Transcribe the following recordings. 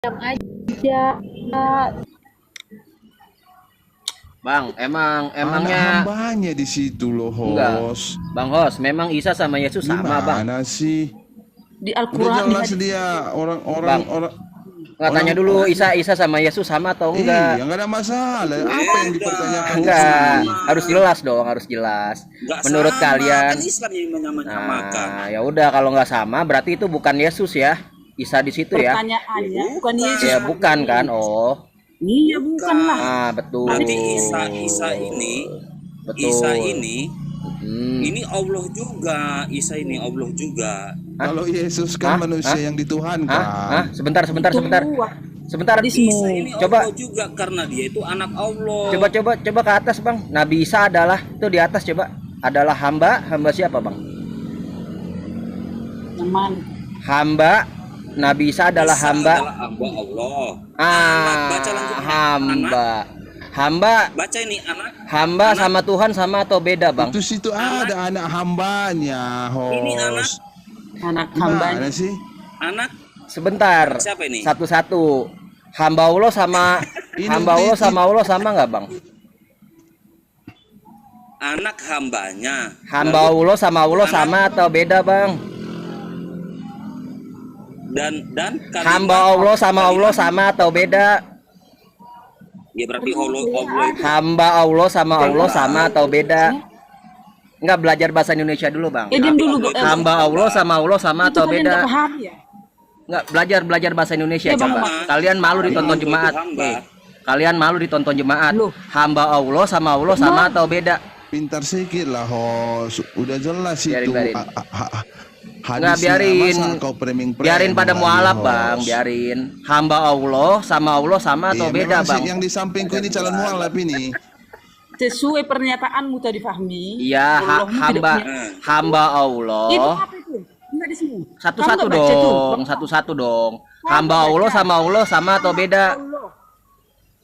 diam aja. Bang, Anak emangnya hambanya di situ loh, enggak, Hos. Bang Hos, memang Isa sama Yesus sama, Bang. Gimana sih? Di Udah Al-Quran, di jelas hadis. dia orang-orang Bang, orang nggak tanya orang dulu Isa sama Yesus sama atau enggak? iya, nggak ada masalah. Apa yang dipertanyakan di Enggak, sini? harus jelas dong, harus jelas. Nggak Menurut sama, kalian, kan Islam yang menyamakan. nah, ya udah kalau nggak sama berarti itu bukan Yesus ya. Isa di situ ya. Pertanyaannya bukan Yesus. Ya bukan kan? Oh. Iya, bukan lah. Ah, betul. Berarti Isa ini Betul. Hmm. ini Allah juga. Isa ini Allah juga. Kalau Yesus kan Hah? manusia yang Hah? dituhankan. Sebentar. Sebentar. Isa ini Coba Allah juga karena dia itu anak Allah. coba ke atas, Bang. Nabi Isa adalah itu di atas coba. Adalah hamba siapa, Bang? Teman. Hamba Nabi Isa adalah Isa hamba. adalah hamba Allah. Ah, Baca langsung hamba. Hamba Baca ini anak. hamba sama Tuhan sama atau beda, Bang? Itu situ ada anak hambanya, Ini anak. Hos. Anak hamba. Gimana sih? Anak Sebentar. siapa ini? Satu-satu. Hamba Allah sama hamba Allah sama Allah sama nggak, Bang? Anak hambanya. Hamba Allah sama Allah sama atau beda, Bang? Dan kalimat Hamba Allah sama Allah sama atau beda? Ya berarti Allah itu Hamba Allah sama Allah sama atau beda? Enggak, belajar bahasa Indonesia dulu, Bang. Diam dulu. Hamba Allah sama Allah sama Itu atau kalian nggak beda? paham ya? Enggak, belajar bahasa Indonesia Ya, Bang, coba. Bang. Kalian malu ditonton Hamba jemaat. itu hamba. Kalian malu ditonton jemaat. Loh. Hamba Allah sama Allah sama atau beda? Pintar sedikit lah, Hos. Udah jelas Biarin, itu. biarin. Enggak, Hadisnya, biarin. masa kau preming-preming Biarin pada lagi, mualaf, Hos? Bang. Biarin. Hamba Allah sama atau Iya, beda, memang Bang? yang di sampingku ini calon mualaf ini. Sesuai pernyataanmu tadi Fahmi. Iya, Allahmu tidak hamba punya- hamba Allah. Itu apa itu? Enggak di sini. Satu-satu Kamu nggak baca tuh? dong, satu-satu dong. Hamba Allah sama atau beda? Allah.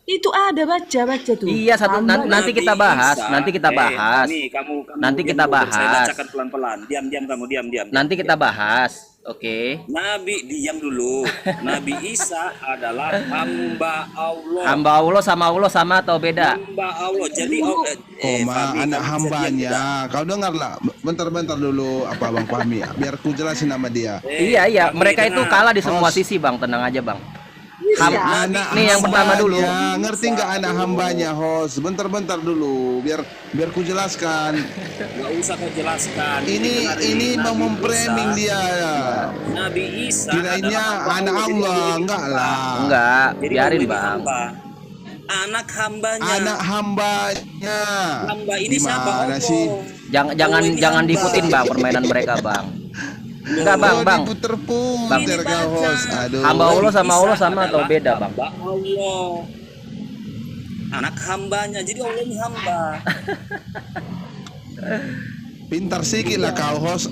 Itu ada baca tuh. Iya, satu Hamba nanti kita Nabi bahas, Isa. nanti kita bahas. Nih, kamu Nanti diam kita dulu. Saya bahas. bacakan pelan-pelan. Diam kamu, diam. Nanti kita bahas. Oke. Nabi diam dulu. Nabi Isa adalah hamba Allah. Hamba Allah sama atau beda? Hamba Allah. Jadi Koma Fahmi, anak kamu bisa diam tidak? hambanya. Kau dengarlah. Bentar dulu apa Bang Fahmi. Biar ku jelasin nama dia. Iya, Fahmi, mereka itu dengar. kalah di semua Host. sisi, Bang. Tenang aja, Bang. Anak Nih yang pertama dulu. hambanya. Ngerti nggak anak hambanya, Hos? Bentar dulu. Biar ku jelaskan. Nggak usah kau jelaskan. Ini mau memframing dia. Nabi Isa Kirainnya adalah anak Jadi Allah, Allah enggak hamba. lah. Enggak, Jadi biarin, Allah ini Bang. hamba. Anak hambanya. Anak hambanya. Hamba ini siapa? Gimana Allah. sih? Jangan diikutin, Bang, permainan mereka, Bang. Enggak, Bang, Oh, Bang. diputer-puter kau, Hos. Aduh. Hamba Allah sama Isa Allah sama atau adalah beda, Bang? hamba Allah. Anak hambanya. Jadi Allah ini hamba. Pintar sedikit lah kau, Hos.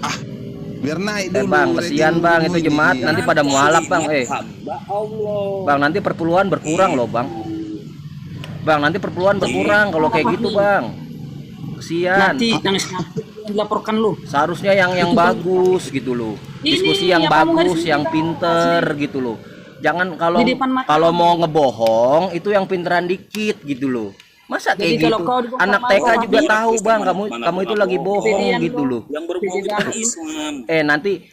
Biar naik dulu. Bang, kesian, Bang, itu ratingmu jemaat ini. nanti pada mualaf, Bang. Hamba Allah. Bang, nanti perpuluhan berkurang loh, Bang. Bang, nanti perpuluhan berkurang kalau kayak gitu, Bang. Kesian. Nanti dilaporkan lu. Seharusnya yang bagus gitu loh. Ini Diskusi yang yang kamu bagus, harus yang minta. pinter gitu loh. Jangan kalau Di depan mata kalau kamu. mau ngebohong itu yang pinteran dikit gitu loh. Masa Jadi kayak kalau gitu? kau dibongkar Anak malu, TK Fahmi. juga tahu, Bang, kamu Mana itu pernah lagi bohong Pilihan gitu lu. loh. Yang berbohong itu kan Islam.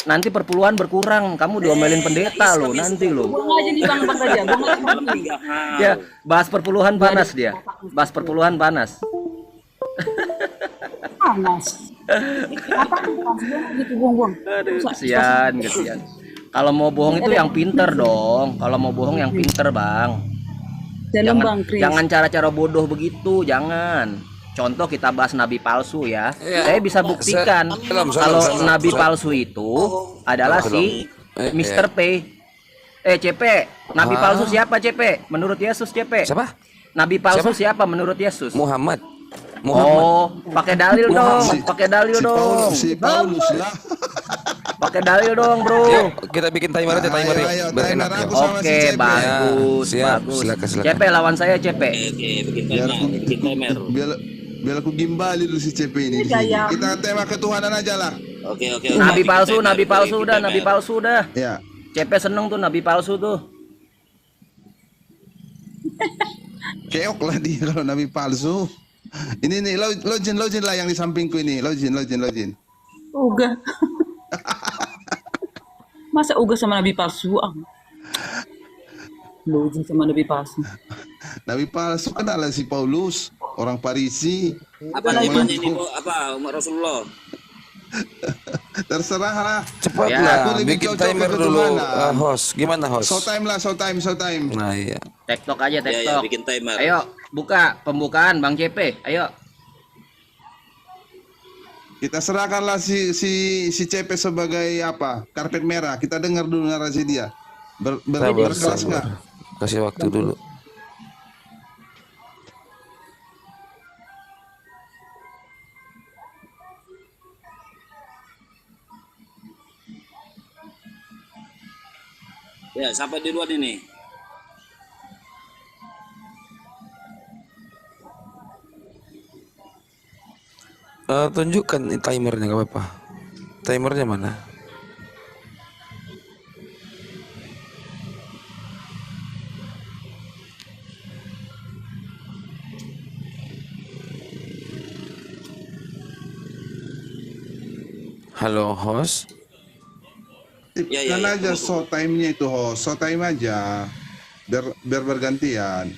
Nanti perpuluhan berkurang, kamu diomelin pendeta loh nanti loh. Buang aja nih Bang aja. Buang aja Fahmi. Tiga hal. Ya, bahas perpuluhan panas dia. Bahas perpuluhan panas. Panas. Apa gitu buang-buang. Kesian. Kalau mau bohong itu yang pinter dong. Kalau mau bohong yang pinter, Bang. Dalam Bang Kris. Jangan cara-cara bodoh begitu, jangan. Contoh kita bahas nabi palsu ya. Saya bisa buktikan kalau nabi palsu itu adalah si Mr. P. CP. Nabi palsu siapa, CP? Menurut Yesus, CP. Siapa? Nabi palsu siapa menurut Yesus? Muhammad. Oh, pakai dalil dong, pakai dalil dong. Si Paulus lah. Pakai dalil dong, Bro. Yuk, kita bikin timer aja, timer yuk. Ayo, Biar timer enak, aku yuk. sama si Oke, CP. bagus, Ya, siap. bagus. Silakan. CP lawan saya, CP. Oke, bikin Biar timer. aku Bikin timer. biar aku gimbali dulu si CP ini di sini. Gaya. Kita tema ketuhanan aja lah. Oke. Nabi Bikin palsu, timer. nabi palsu Bikin udah, timer. nabi palsu udah. Ya. CP seneng tuh nabi palsu tuh. Keok lah dia kalau nabi palsu. Ini nih login lah yang di sampingku ini. Login. Uga. Masa uga sama nabi palsu? Login sama nabi palsu. Nabi palsu kan adalah si Paulus, orang Parisi. Apa namanya ini Bu? Apa umat Rasulullah? Terserah lah. Cepatlah, Aku lebih bikin cocok timer ke dulu. ketuhanan. Host, gimana host? Show time. Nah iya. TikTok aja, Ya, TikTok. bikin timer. Ayo, buka pembukaan Bang CP. Ayo. Kita serahkanlah si CP sebagai apa? Karpet merah. Kita dengar dulu narasi dia. Berkelas nggak? Kasih waktu dulu. Ya, sampai di luar ini. Tunjukkan timernya nggak apa-apa. Timernya mana? Halo host. Ya, Kan ya. aja show time-nya itu host. Show time aja. Biar bergantian.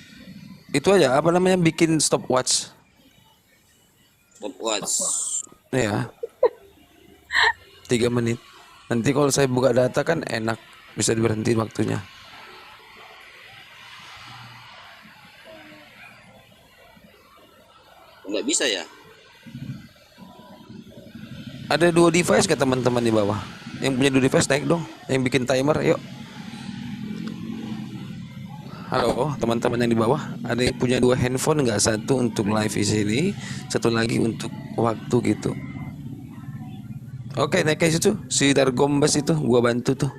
Itu aja apa namanya bikin stopwatch. Stopwatch. Ya. 3 menit. Nanti kalau saya buka data kan enak bisa diberhenti waktunya. Enggak bisa ya? Ada 2 device ke teman-teman di bawah. Yang punya 2 device naik dong. Yang bikin timer, yuk. Halo, teman-teman yang di bawah. Ada yang punya 2 handphone nggak? Satu untuk live di sini, satu lagi untuk waktu gitu. Oke, naik ke situ. Si Dargombas itu, gua bantu tuh.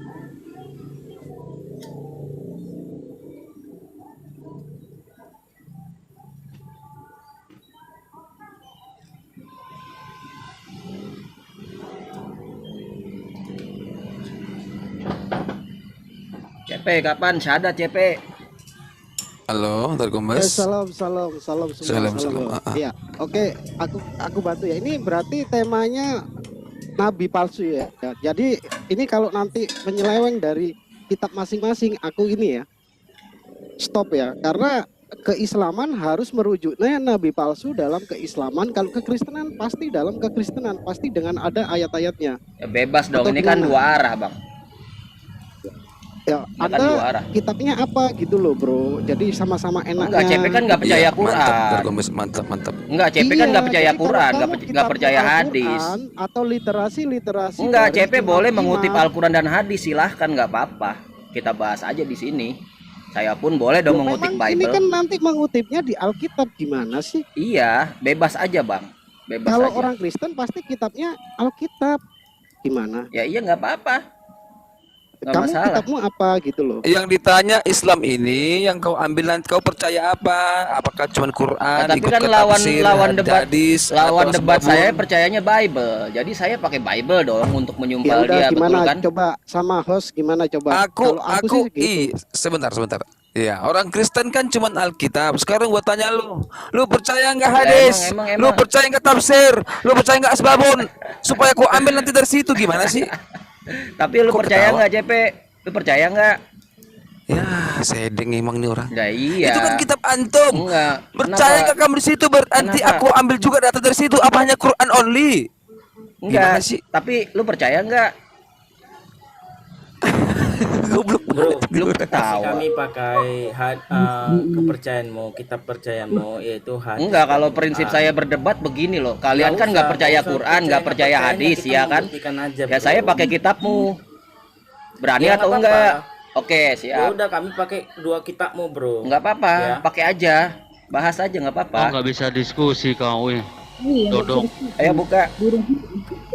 CP kapan? Syahadat CP. Halo, Dargombas. Salam semua. Salam. Iya, oke, aku bantu ya. Ini berarti temanya nabi palsu ya. Jadi ini kalau nanti menyeleweng dari kitab masing-masing, aku ini ya stop ya. Karena keislaman harus merujuknya nabi palsu dalam keislaman. Kalau kekristenan pasti dalam kekristenan, pasti dengan ada ayat-ayatnya. Ya bebas dong. Atau Ini kan gimana? 2 arah, Bang. Ya, Ya kan 2 arah. kitabnya apa gitu loh, bro. Jadi sama-sama enaknya. Enggak, CP kan nggak percaya Iya, Quran. mantap, Dargombas, mantap. Enggak, CP kan nggak percaya Jadi kalau Quran, kamu nggak kitab percaya Al-Quran hadis. atau literasi Enggak, dari CP boleh Imam mengutip Imam. Al-Quran dan hadis, silahkan, nggak apa-apa. Kita bahas aja di sini. Saya pun boleh dong Loh, mengutip memang ini Bible. kan nanti mengutipnya di Alkitab gimana sih? Iya, bebas aja, Bang. Bebas Kalau aja. orang Kristen pasti kitabnya Alkitab. Gimana? Ya iya nggak apa-apa. Nggak Kamu masalah. kitabmu apa gitu loh? Yang ditanya Islam ini yang kau ambil nanti kau percaya apa? Apakah cuma Quran? Nah, tapi ikut kan ke lawan tafsir, debat hadis, lawan atau debat sebabun? saya percayanya Bible. Jadi saya pakai Bible dong untuk Ya menyumpal udah dia, gimana? betul kan? Coba sama host gimana coba? Aku Kalau sih gitu. sebentar. Ya, orang Kristen kan cuma Alkitab. Sekarang gua tanya lu percaya nggak Ya, hadis? emang. Lu percaya nggak tafsir? Lu percaya nggak asbabun? Supaya ku ambil nanti dari situ gimana sih? Tapi lu Kok percaya ketawa? nggak, CP? Lu percaya nggak? Ya, sedeng emang nih orang. Nah, iya. Itu kan kitab antum. Enggak. Percaya nggak kamu di situ? Berarti Kenapa? aku ambil juga data dari situ. Apa hanya Quran only? Enggak Gimana sih? Tapi lu percaya nggak? Goblok Bro, Lu ketawa. kami pakai kepercayaanmu, kitab percayaanmu yaitu hadis. Enggak, kalau dan prinsip Quran. saya berdebat begini loh. Kalian kan nggak percaya Quran, nggak percaya hadis, ya kan? Ya saya pakai kitabmu. Berani Ya, atau nggak enggak? apa-apa. Oke, Ya siap. udah kami pakai 2 kitabmu, Bro. Enggak apa-apa, Ya. pakai aja. Bahas aja nggak Oh, apa-apa. nggak bisa diskusi kau, Iya, Dodong. Ayo buka.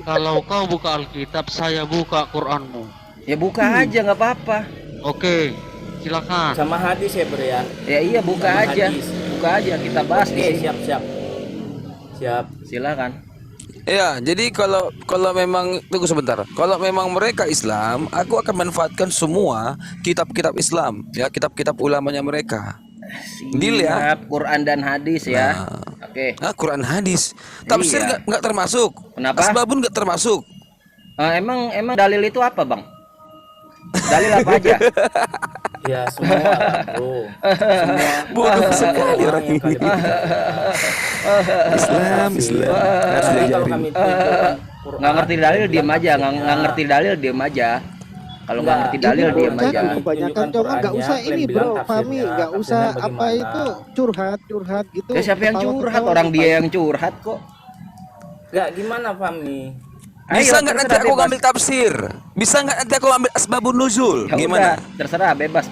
Kalau kau buka Alkitab, saya buka Quranmu. Ya buka aja nggak apa-apa. Oke, silakan. Sama hadis ya, Bro ya. Ya iya buka Sama aja. hadis. Buka aja kita bahas di Oke, sini. siap. Siap. Silakan. Ya, jadi kalau memang tunggu sebentar. Kalau memang mereka Islam, aku akan manfaatkan semua kitab-kitab Islam, ya kitab-kitab ulamanya mereka. Deal ya. Siap, Quran dan hadis ya. Nah. Oke. Quran hadis. Tafsir Iya. nggak termasuk. Kenapa? Asbabun nggak termasuk. Emang dalil itu apa, Bang? Dalil apa aja? Ya semua lah, bro. Semua Bodoh sekali orang yang ini. kami percaya. Islam. Harus Tapi kalau diajarin. kami tunjukkan Quran, Nggak ngerti dalil diem aja, nggak ngerti dalil diem aja. Kalau nggak ngerti dalil Ini diem bocah aja. kebanyakan Tunjukkan cuma nggak usah Qurannya, ini kalian bro, bilang Fahmi tafsirnya, nggak usah tafsirnya apa bagaimana. itu curhat gitu. Ya, siapa yang Ketawa- curhat? ketawa Orang apa? dia yang curhat kok. Nggak gimana Fahmi? Bisa Ayo, nggak nanti terserah, aku bebas. ngambil tafsir? Bisa nggak nanti aku ambil asbabun nuzul? Ya Gimana? udah, terserah, bebas.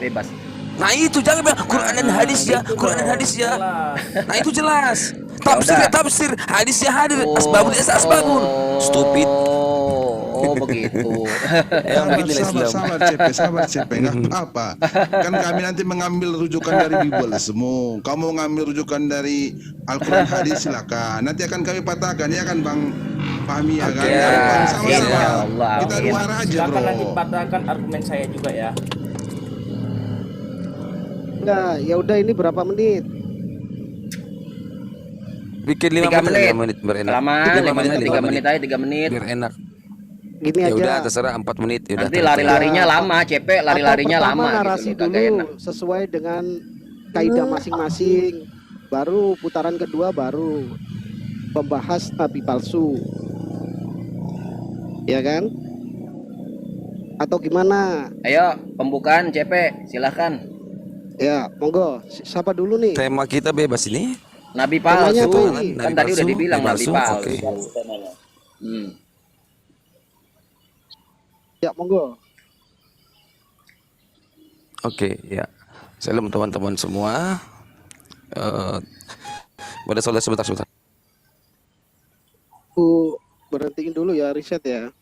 Nah itu jangan bilang Quran dan hadis ya, Gitu Quran dan dong, hadis ya. jelas. Nah itu jelas. Tafsir udah. ya tafsir, hadis ya hadis, asbabun ya asbabun. Stupid. Oh, begitu. Yang begitu Islam. Sabar CP, nggak apa-apa. Kan kami nanti mengambil rujukan dari Bible semua. Kamu mengambil rujukan dari Al-Quran hadis silakan. Nanti akan kami patahkan ya kan Bang Fahmi ya kan. Oke. Kami Bang, Insya sama-sama. Allah, Kita amin. dua arah aja Silakan bro. nanti patahkan argumen saya juga ya. Enggak, ya udah ini berapa menit? Bikin 5 3 menit, menit. 5 menit biar enak. Lama, 3 menit aja, 3 menit. Biar enak. Gini Ya aja. udah terserah 4 menit. Ya udah. Nanti lari-larinya lama, CP lari-larinya Atau pertama lama narasi gitu loh, kagak enak. dulu sesuai dengan kaidah masing-masing. Baru putaran kedua baru membahas nabi palsu. Ya kan? Atau gimana? Ayo, pembukaan CP, silahkan. Ya, monggo. Siapa dulu nih? Tema kita bebas ini. Nabi Temanya palsu, apa ini? kan Nabi tadi udah palsu, dibilang nabi nabi palsu, palsu. oke. Ya, monggo. Oke, ya. Salam teman-teman semua. Boleh soleh sebentar. Aku berhentiin dulu ya riset ya.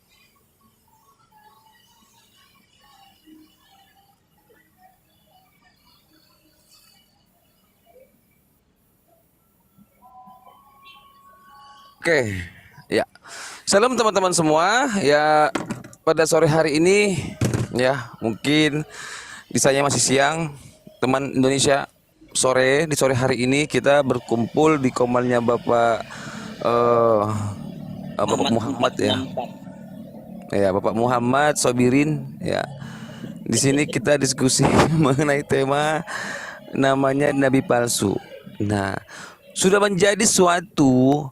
Oke, ya. Salam teman-teman semua. Ya, pada sore hari ini, ya mungkin di saya masih siang, teman Indonesia sore di sore hari ini kita berkumpul di komalnya Bapak Bapak Muhammad ya. Ya, Bapak Muhammad Sobirin ya. Di sini kita diskusi mengenai tema namanya nabi palsu. Nah, sudah menjadi suatu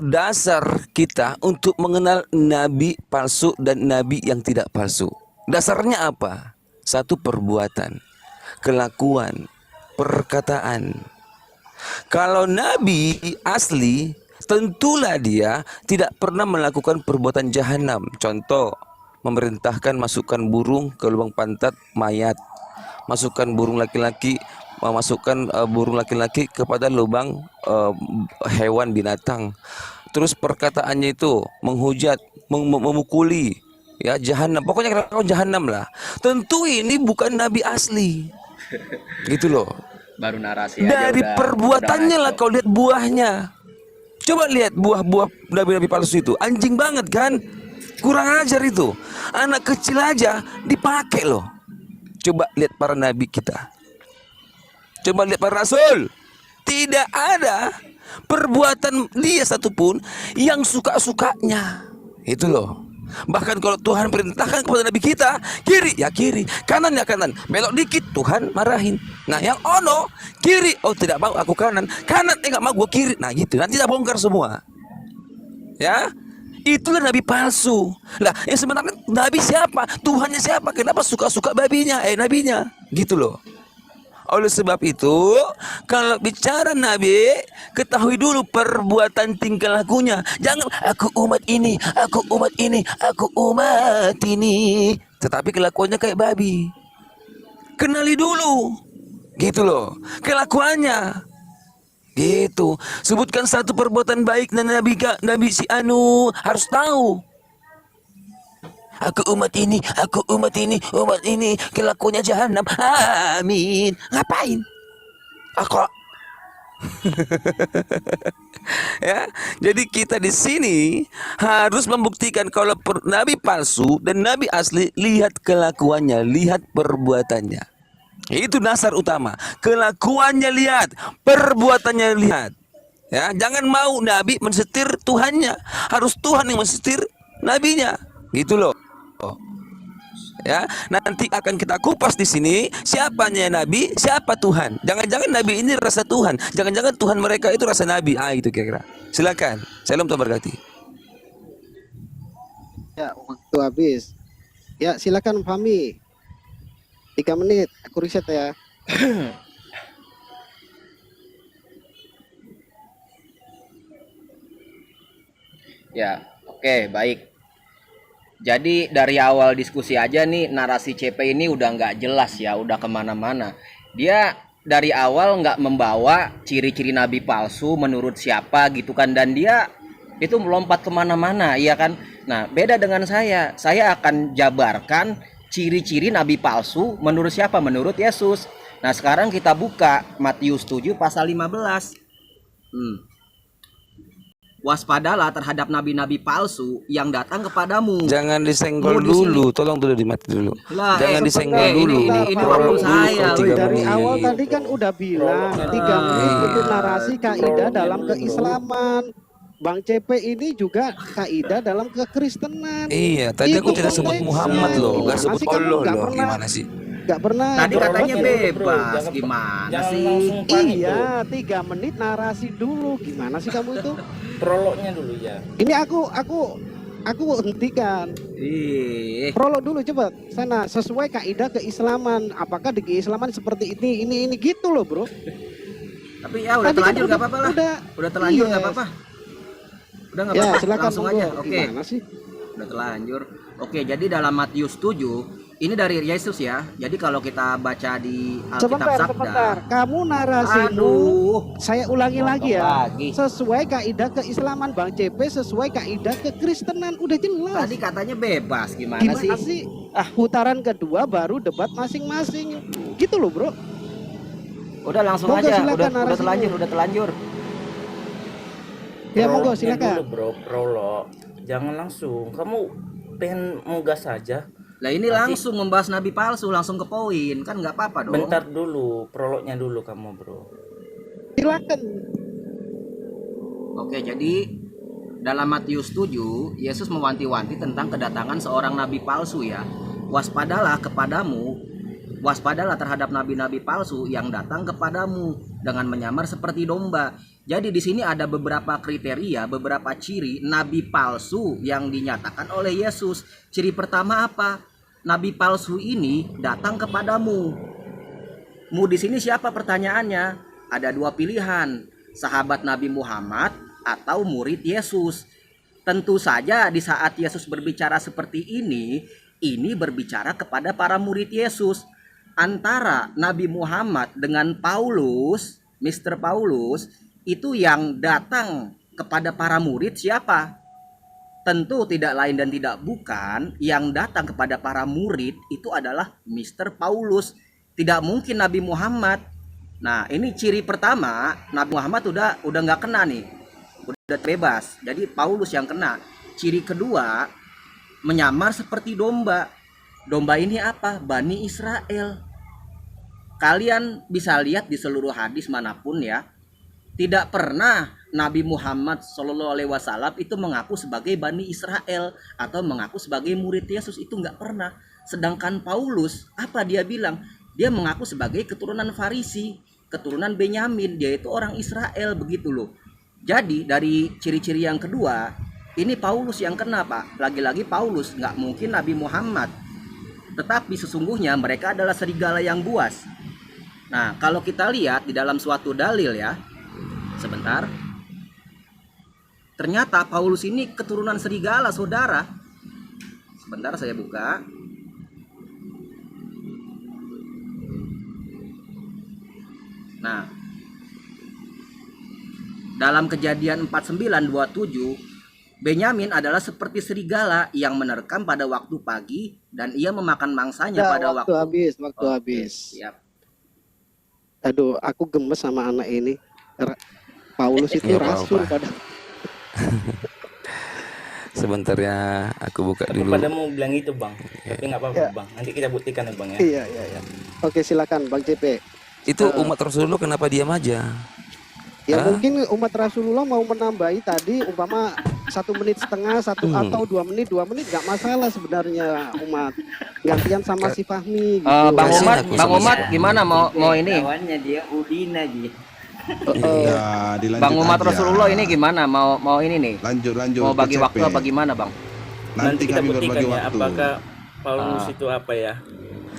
dasar kita untuk mengenal nabi palsu dan nabi yang tidak palsu. Dasarnya apa? Satu perbuatan, kelakuan, perkataan. Kalau nabi asli, tentulah dia tidak pernah melakukan perbuatan jahanam. Contoh, memerintahkan masukkan burung ke lubang pantat mayat, masukkan burung laki-laki, memasukkan burung laki-laki kepada lubang hewan binatang. Terus perkataannya itu menghujat, memukuli, ya jahanam. Pokoknya kalau jahanam lah. Tentu ini bukan nabi asli. Gitu loh. Baru narasi aja Dari udah perbuatannya lah ngaco. kau lihat buahnya. Coba lihat buah-buah nabi-nabi palsu itu. Anjing banget kan? Kurang ajar itu. Anak kecil aja dipakai loh. Coba lihat para nabi kita. Coba lihat para rasul. Tidak ada perbuatan dia satupun yang suka-sukanya. Itu loh. Bahkan kalau Tuhan perintahkan kepada nabi kita, kiri ya kiri, kanan ya kanan. Belok dikit Tuhan marahin. Nah, yang ono kiri, oh tidak mau aku kanan. Kanan enggak mau gua kiri. Nah, gitu. Nanti kita bongkar semua. Ya. Itulah nabi palsu. Lah, yang sebenarnya nabi siapa? Tuhannya siapa? Kenapa suka-suka babinya? Nabinya. Gitu loh. Oleh sebab itu, kalau bicara nabi, ketahui dulu perbuatan tingkah lakunya. Jangan aku umat ini, aku umat ini, aku umat ini. Tetapi kelakuannya kayak babi. Kenali dulu. Gitu loh. Kelakuannya. Gitu. Sebutkan satu perbuatan baik dan nabi si anu harus tahu. Aku umat ini, aku umat ini, umat ini, kelakuannya jahanam. Amin. Ngapain? Aku ya, jadi kita di sini harus membuktikan kalau nabi palsu dan nabi asli, lihat kelakuannya, lihat perbuatannya. Itu dasar utama. Kelakuannya lihat, perbuatannya lihat. Ya, jangan mau nabi mensetir Tuhannya, harus Tuhan yang mensetir nabinya. Gitu loh. Ya, nanti akan kita kupas di sini siapanya nabi, siapa Tuhan. Jangan-jangan nabi ini rasa Tuhan, jangan-jangan Tuhan mereka itu rasa nabi. Itu kira-kira. Silakan. Salam Tuhan berkati. Ya, waktu habis. Ya, silakan Fahmi. 3 menit, aku riset ya. Ya, oke, baik. Jadi dari awal diskusi aja nih narasi CP ini udah nggak jelas ya, udah kemana-mana. Dia dari awal nggak membawa ciri-ciri nabi palsu menurut siapa gitu kan, dan dia itu melompat kemana-mana, iya kan? Nah, beda dengan saya akan jabarkan ciri-ciri nabi palsu menurut siapa? Menurut Yesus. Nah, sekarang kita buka Matius 7 pasal 15. Waspadalah terhadap nabi-nabi palsu yang datang kepadamu. Jangan disenggol dulu, tolong dulu dimati dulu. Lah, Jangan disenggol dulu. Ini waktu saya. Dari awal tadi kan udah bilang 3 menit itu narasi kaidah dalam keislaman. Bang CP ini juga kaidah dalam kekristenan. Iya, tadi aku tidak sebut Muhammad loh, gak sebut Masih kamu Allah nggak loh. pernah- Gimana sih? Gak pernah. Tadi katanya Bro, bebas, gimana jangan sih? langsung panik Iya, 3 menit narasi dulu. Gimana sih kamu itu? dulu. Prolognya dulu ya. Ini aku hentikan. Ih, Prolog dulu coba sana sesuai kaidah keislaman. Apakah di keislaman seperti ini gitu loh, Bro. tapi ya udah Tadi kan terlanjur nggak apa-apa lah. Udah terlanjur nggak Yes. apa-apa. Udah nggak Ya, apa-apa, silakan langsung monggo. aja. Oke. Gimana sih? Udah terlanjur. Oke, jadi dalam Matius 7 ini dari Yesus ya. Jadi kalau kita baca di Alkitab Sabda. Sebentar. Kamu narasimu. Aduh. Saya ulangi lagi ya. Lagi. Sesuai kaidah keislaman Bang CP, sesuai kaidah kekristenan udah jelas. Tadi katanya bebas, gimana, Gimana sih? Putaran kedua baru debat masing-masing. Gitu loh, Bro. Udah langsung Monggo, aja, silakan udah narasimu. terlanjur. Ya, monggo Prolognya silakan. dulu, bro, prolog. Jangan langsung. Kamu pengen ngegas saja. Lah ini Nanti- langsung membahas nabi palsu, langsung ke poin, kan nggak apa-apa dong. Bentar dulu, prolognya dulu kamu, bro. Silakan. Oke, jadi dalam Matius 7, Yesus mewanti-wanti tentang kedatangan seorang nabi palsu ya. Waspadalah terhadap nabi-nabi palsu yang datang kepadamu dengan menyamar seperti domba. Jadi di sini ada beberapa kriteria, beberapa ciri nabi palsu yang dinyatakan oleh Yesus. Ciri pertama apa? Nabi palsu ini datang kepadamu. Mu di sini siapa pertanyaannya? Ada 2 pilihan, sahabat Nabi Muhammad atau murid Yesus. Tentu saja di saat Yesus berbicara seperti ini berbicara kepada para murid Yesus. Antara Nabi Muhammad dengan Paulus, Mr. Paulus, itu yang datang kepada para murid siapa? Tentu tidak lain dan tidak bukan, yang datang kepada para murid itu adalah Mr. Paulus. Tidak mungkin Nabi Muhammad. Nah, ini ciri pertama, Nabi Muhammad udah nggak kena nih. Udah bebas. Jadi Paulus yang kena. Ciri kedua, menyamar seperti domba. Domba ini apa? Bani Israel. Kalian bisa lihat di seluruh hadis manapun ya, tidak pernah Nabi Muhammad SAW itu mengaku sebagai Bani Israel atau mengaku sebagai murid Yesus, itu nggak pernah. Sedangkan Paulus, apa dia bilang? Dia mengaku sebagai keturunan Farisi, keturunan Benyamin, dia itu orang Israel, begitu loh. Jadi dari ciri-ciri yang kedua, ini Paulus yang kena, Pak. Lagi-lagi Paulus, nggak mungkin Nabi Muhammad. Tetapi sesungguhnya mereka adalah serigala yang buas. Nah, kalau kita lihat di dalam suatu dalil ya, sebentar. Ternyata Paulus ini keturunan serigala, saudara. Sebentar saya buka. Nah, dalam Kejadian 49:27, Benyamin adalah seperti serigala yang menerkam pada waktu pagi dan ia memakan mangsanya pada waktu habis, waktu Oke, habis. siap. Aduh, aku gemes sama anak ini. Paulus itu Nggak rasul apa-apa. pada. Sebentar ya, aku buka Aku dulu. pada mau bilang itu bang, tapi nggak apa-apa Ya. bang. Nanti kita buktikan ya bang ya. Iya, iya, iya. Oke, silakan Bang CP. Itu umat Rasulullah kenapa diam aja? Ya Hah? mungkin umat Rasulullah mau menambahi tadi umpama 1,5 menit, atau 2 menit nggak masalah sebenarnya umat. Gantian sama si Fahmi gitu. Bang Kasihan Umat, aku Bang sama Umat si Fahmi. gimana mau ini? Kawannya dia Udin aja. Ya, dilanjut Bang Umat aja. Rasulullah ini gimana? Mau ini nih? Lanjut Mau bagi ke waktu CP. apa gimana, Bang? Nanti kita kami buktikan berbagi ya waktu. apakah Paulus itu apa ya.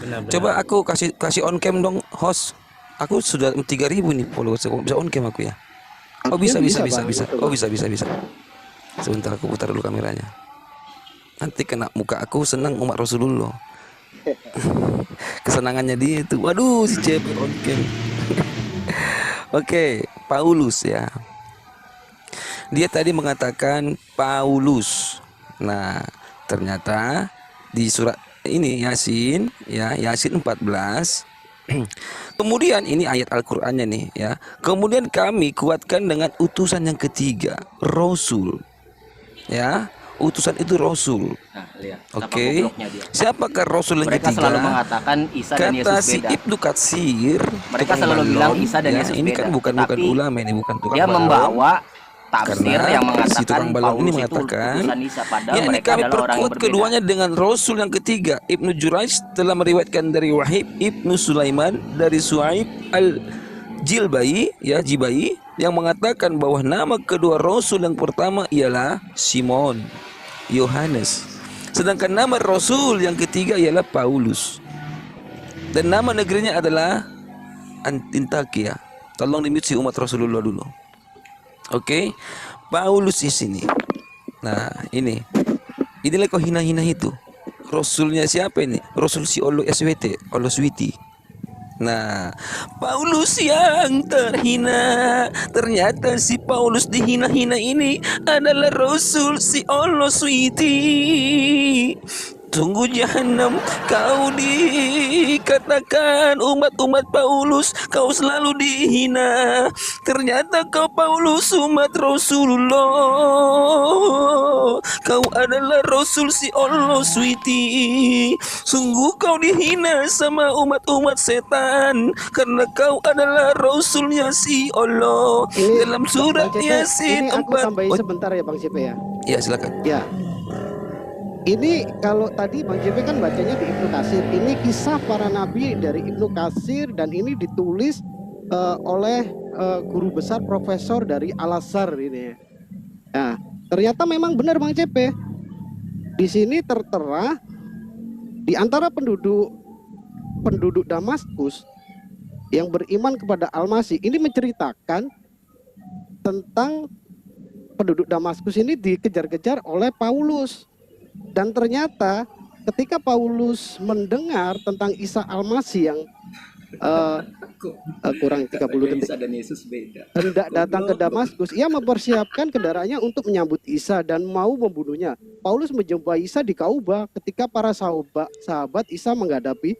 Benar-benar. Coba aku kasih on cam dong, host. Aku sudah 3.000 nih followers. Bisa on cam aku ya? Oh Oke, bisa. Bang. Oh bisa. Sebentar aku putar dulu kameranya. Nanti kena muka aku, senang umat Rasulullah. Kesenangannya dia itu. Waduh, si CP on cam. Oke, Paulus ya. Dia tadi mengatakan Paulus. Nah, ternyata di surat ini Yasin ya, Yasin 14. Kemudian ini ayat Al-Qur'annya nih ya. Kemudian kami kuatkan dengan utusan yang ketiga, Rasul. Ya, utusan itu Rasul. Nah, lihat. Oke. Siapakah Rasul yang Mereka ketiga? selalu mengatakan Isa dan Kata Yesus si beda. Ibnu Katsir, Mereka tukang selalu balon, bilang Isa dan ya, Yesus ini beda. kan bukan Tetapi ulama, ini bukan tukang Dia balon. membawa tafsir Karena yang si mengatakan tukang balon ini Paulus itu mengatakan, utusan Isa, padahal ya ini mereka kami adalah orang yang perkuat berbeda. keduanya dengan Rasul yang ketiga. Ibnu Jurayj telah meriwayatkan dari Wahib Ibnu Sulaiman dari Suaib al-Jilbai ya Jibai yang mengatakan bahwa nama kedua Rasul yang pertama ialah Simon, Yohanes. Sedangkan nama Rasul yang ketiga ialah Paulus. Dan nama negerinya adalah Antintakia. Tolong di-mute si umat Rasulullah dulu. Oke, Paulus di sini. Nah, inilah kau hina-hina itu. Rasulnya siapa ini? Rasul si Olo SWT, Olo Switi. Nah, Paulus yang terhina. Ternyata si Paulus dihina-hina ini adalah Rasul si Olo Switi. Tunggu jahanam kau dikatakan umat-umat Paulus, kau selalu dihina. Ternyata kau Paulus umat Rasulullah, kau adalah Rasul si Allah Switi. Sungguh kau dihina sama umat-umat setan, karena kau adalah Rasulnya si Allah. Ini Dalam surat Bang CP, Yasin ini aku 4. tambahin sebentar ya Bang CP ya. Ya silakan. Ya. Ini kalau tadi Bang JP kan bacanya di Ibnu Katsir. Ini kisah para nabi dari Ibnu Katsir dan ini ditulis oleh guru besar profesor dari Al-Azhar ini. Nah, ternyata memang benar Bang JP. Di sini tertera di antara penduduk Damaskus yang beriman kepada Al-Masih, ini menceritakan tentang penduduk Damaskus ini dikejar-kejar oleh Paulus. Dan ternyata ketika Paulus mendengar tentang Isa Al-Masih yang kurang 30 detik Isa dan Yesus beda. hendak datang ke Damaskus, ia mempersiapkan kendaraannya untuk menyambut Isa dan mau membunuhnya. Paulus menjumpai Isa di Kaubah ketika para sahabat Isa menghadapi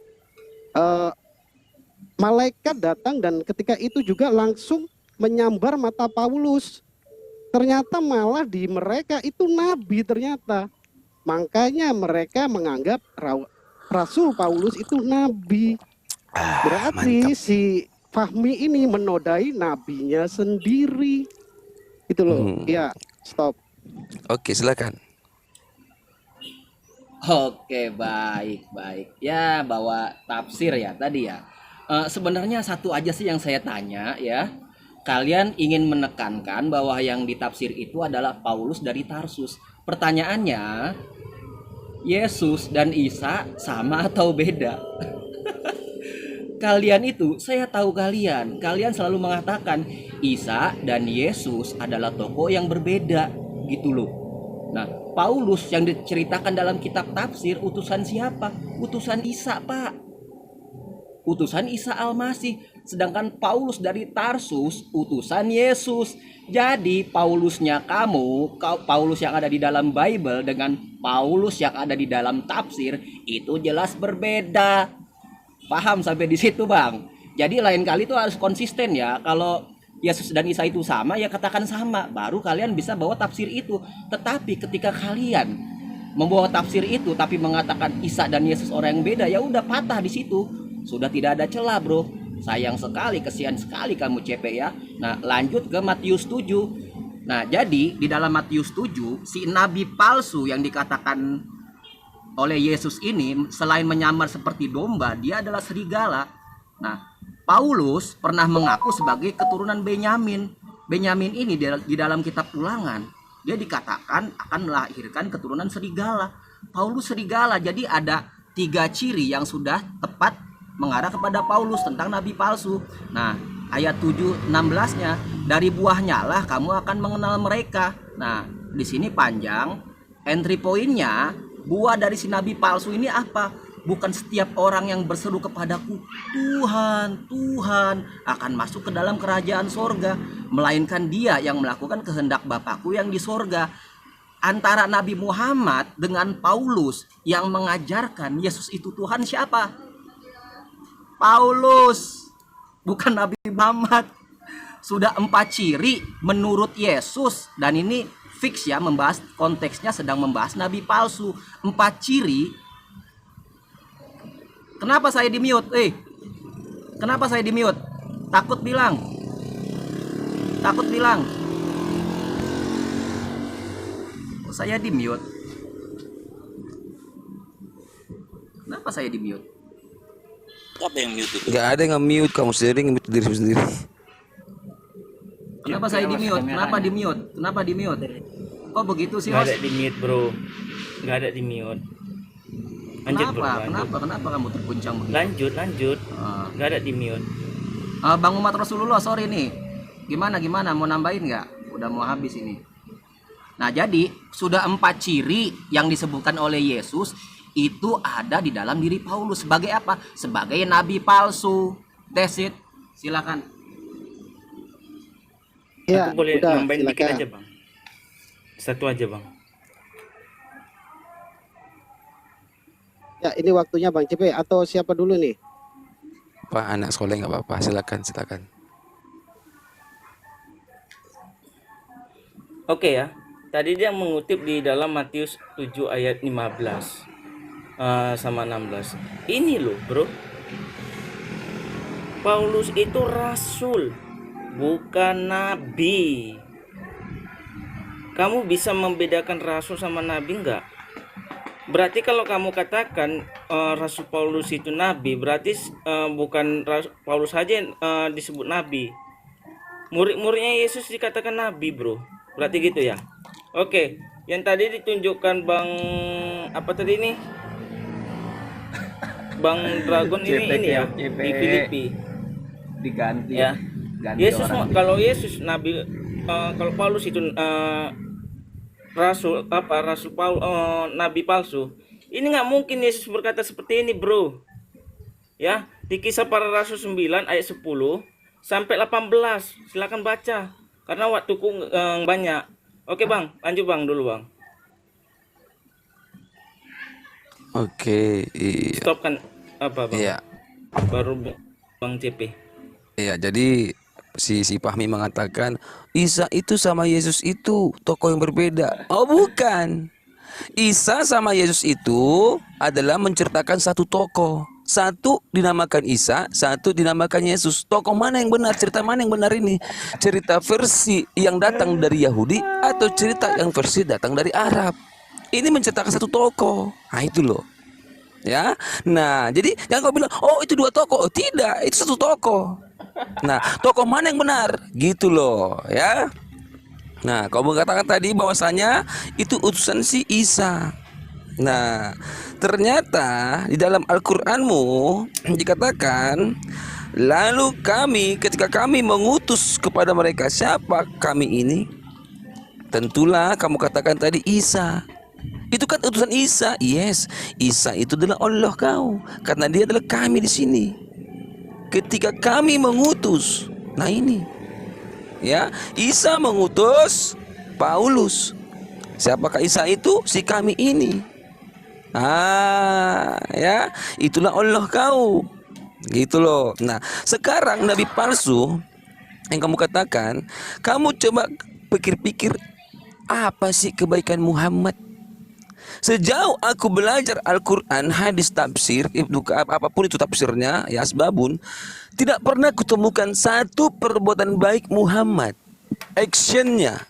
malaikat datang dan ketika itu juga langsung menyambar mata Paulus. Ternyata malah di mereka itu nabi ternyata. Makanya mereka menganggap Rasul Paulus itu nabi. Berarti mantap. si Fahmi ini menodai nabinya sendiri. Itu loh. Ya, stop. Oke, silakan. Oke, baik. Ya, bawa tafsir ya tadi ya. Sebenarnya satu aja sih yang saya tanya ya. Kalian ingin menekankan bahwa yang ditafsir itu adalah Paulus dari Tarsus. Pertanyaannya, Yesus dan Isa sama atau beda? Kalian itu, saya tahu kalian selalu mengatakan Isa dan Yesus adalah tokoh yang berbeda gitu loh. Nah, Paulus yang diceritakan dalam kitab tafsir utusan siapa? Utusan Isa, Pak. Utusan Isa Al-Masih. Sedangkan Paulus dari Tarsus utusan Yesus. Jadi Paulusnya kamu, Paulus yang ada di dalam Bible dengan Paulus yang ada di dalam tafsir itu jelas berbeda. Paham sampai di situ, Bang? Jadi lain kali itu harus konsisten ya. Kalau Yesus dan Isa itu sama, ya katakan sama. Baru kalian bisa bawa tafsir itu. Tetapi ketika kalian membawa tafsir itu tapi mengatakan Isa dan Yesus orang yang beda, ya udah patah di situ. Sudah tidak ada celah, bro. Sayang sekali, kesian sekali kamu CP ya. Nah, lanjut ke Matius 7. Nah, jadi di dalam Matius 7, si nabi palsu yang dikatakan oleh Yesus ini selain menyamar seperti domba, dia adalah serigala. Nah, Paulus pernah mengaku sebagai keturunan Benyamin. Benyamin ini di dalam kitab Ulangan, dia dikatakan akan melahirkan keturunan serigala. Paulus serigala, jadi ada 3 ciri yang sudah tepat mengarah kepada Paulus tentang nabi palsu. Nah, ayat 7:16-nya, dari buahnya lah kamu akan mengenal mereka. Nah, di sini panjang. Entry pointnya, buah dari si nabi palsu ini apa? Bukan setiap orang yang berseru kepadaku, Tuhan, Tuhan, akan masuk ke dalam kerajaan sorga, melainkan dia yang melakukan kehendak Bapakku yang di sorga. Antara Nabi Muhammad dengan Paulus yang mengajarkan Yesus itu Tuhan siapa? Paulus, bukan Nabi Muhammad. Sudah 4 ciri menurut Yesus, dan ini fix ya, membahas konteksnya sedang membahas nabi palsu. 4 ciri. Kenapa saya di-mute? Kenapa saya di-mute? Takut bilang. Saya di-mute. Kenapa saya di-mute? Apa yang mute itu? Gak ada yang nge-mute, kamu sendiri nge-mute diri sendiri. Kenapa saya di-mute? Kenapa di-mute? Kok begitu sih, Nggak Mas? ada di mute, bro. Nggak ada di mute. Lanjut, bro. Kenapa kamu terguncang begitu? Lanjut. Nggak ada di mute. Bang Umat Rasulullah, sorry nih. Gimana? Mau nambahin nggak? Udah mau habis ini. Nah, jadi sudah 4 ciri yang disebutkan oleh Yesus itu ada di dalam diri Paulus. Sebagai apa? Sebagai nabi palsu. That's it. Silakan. Ya, Aku boleh udah, nambahin dikit silakan. aja, Bang. Satu aja, Bang. Ya, ini waktunya Bang CP atau siapa dulu nih? Pak, anak sekolah nggak apa-apa, silakan. Oke ya. Tadi dia mengutip di dalam Matius 7 ayat 15 sama 16. Ini loh, bro. Paulus itu rasul, bukan nabi. Kamu bisa membedakan rasul sama nabi enggak? Berarti kalau kamu katakan Rasul Paulus itu nabi, berarti bukan Paulus saja yang disebut nabi. Murid-muridnya Yesus dikatakan nabi, bro. Berarti gitu ya. Oke, yang tadi ditunjukkan Bang apa tadi ini? Bang Dragon ini ya di Filipi. Diganti Ya. Ganti Yesus orang. kalau Yesus nabi, kalau Paulus itu rasul nabi palsu. Ini nggak mungkin Yesus berkata seperti ini, bro. Ya, di Kisah Para Rasul 9 ayat 10 sampai 18. Silakan baca karena waktuku banyak. Oke, Bang. Lanjut, Bang, dulu, Bang. Oke, iya. Stop kan apa, Bang? Iya. Baru Bang CP. Iya, jadi si Fahmi mengatakan Isa itu sama Yesus itu tokoh yang berbeda. Oh, bukan. Isa sama Yesus itu adalah menceritakan satu tokoh. Satu dinamakan Isa, satu dinamakan Yesus. Tokoh mana yang benar? Cerita mana yang benar ini? Cerita versi yang datang dari Yahudi atau cerita yang versi datang dari Arab? Ini menceritakan satu tokoh. Nah, itu loh. Ya. Nah, jadi jangan kau bilang, "Oh, itu 2 tokoh." Oh, tidak, itu satu tokoh. Nah, tokoh mana yang benar? Gitu loh, ya. Nah, kau mengatakan tadi bahwasanya itu utusan si Isa. Nah, ternyata di dalam Al-Qur'anmu dikatakan, lalu kami ketika kami mengutus kepada mereka, siapa kami ini? Tentulah kamu katakan tadi Isa. Itu kan utusan Isa. Yes, Isa itu adalah Allah kau, karena dia adalah kami di sini. Ketika kami mengutus, nah ini, ya, Isa mengutus Paulus. Siapakah Isa itu? Si kami ini. Ya, itulah Allah kau. Gitu loh. Nah, sekarang nabi palsu yang kamu katakan, kamu coba pikir-pikir apa sih kebaikan Muhammad? Sejauh aku belajar Al-Quran, hadis, tafsir, apapun itu tafsirnya, ya asbabun, tidak pernah kutemukan satu perbuatan baik Muhammad. Actionnya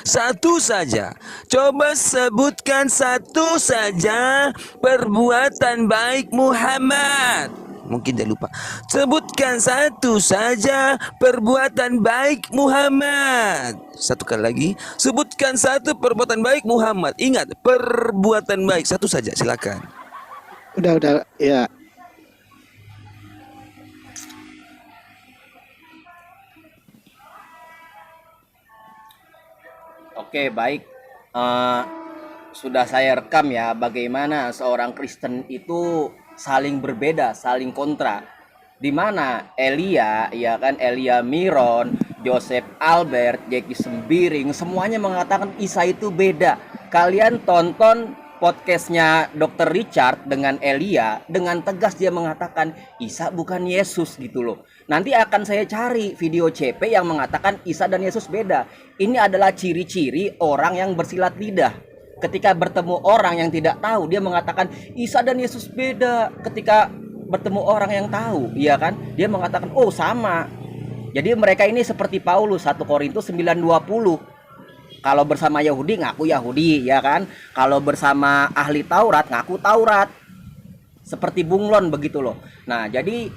satu saja. Coba sebutkan satu saja perbuatan baik Muhammad. Mungkin dia lupa. Sebutkan satu saja perbuatan baik Muhammad. Satu kali lagi. Sebutkan satu perbuatan baik Muhammad. Ingat, perbuatan baik satu saja. Silakan. Udah ya. Oke, baik. Sudah saya rekam ya bagaimana seorang Kristen itu saling berbeda, saling kontra. Di mana Elia, ya kan, Elia Miron, Joseph Albert, Jackie Sembiring, semuanya mengatakan Isa itu beda. Kalian tonton podcastnya Dr. Richard dengan Elia, dengan tegas dia mengatakan Isa bukan Yesus gitu loh. Nanti akan saya cari video CP yang mengatakan Isa dan Yesus beda. Ini adalah ciri-ciri orang yang bersilat lidah. Ketika bertemu orang yang tidak tahu, dia mengatakan Isa dan Yesus beda. Ketika bertemu orang yang tahu, iya kan, dia mengatakan oh sama. Jadi mereka ini seperti Paulus, 1 Korintus 9:20. Kalau bersama Yahudi ngaku Yahudi, ya kan. Kalau bersama ahli Taurat ngaku Taurat. Seperti bunglon begitu loh. Nah, jadi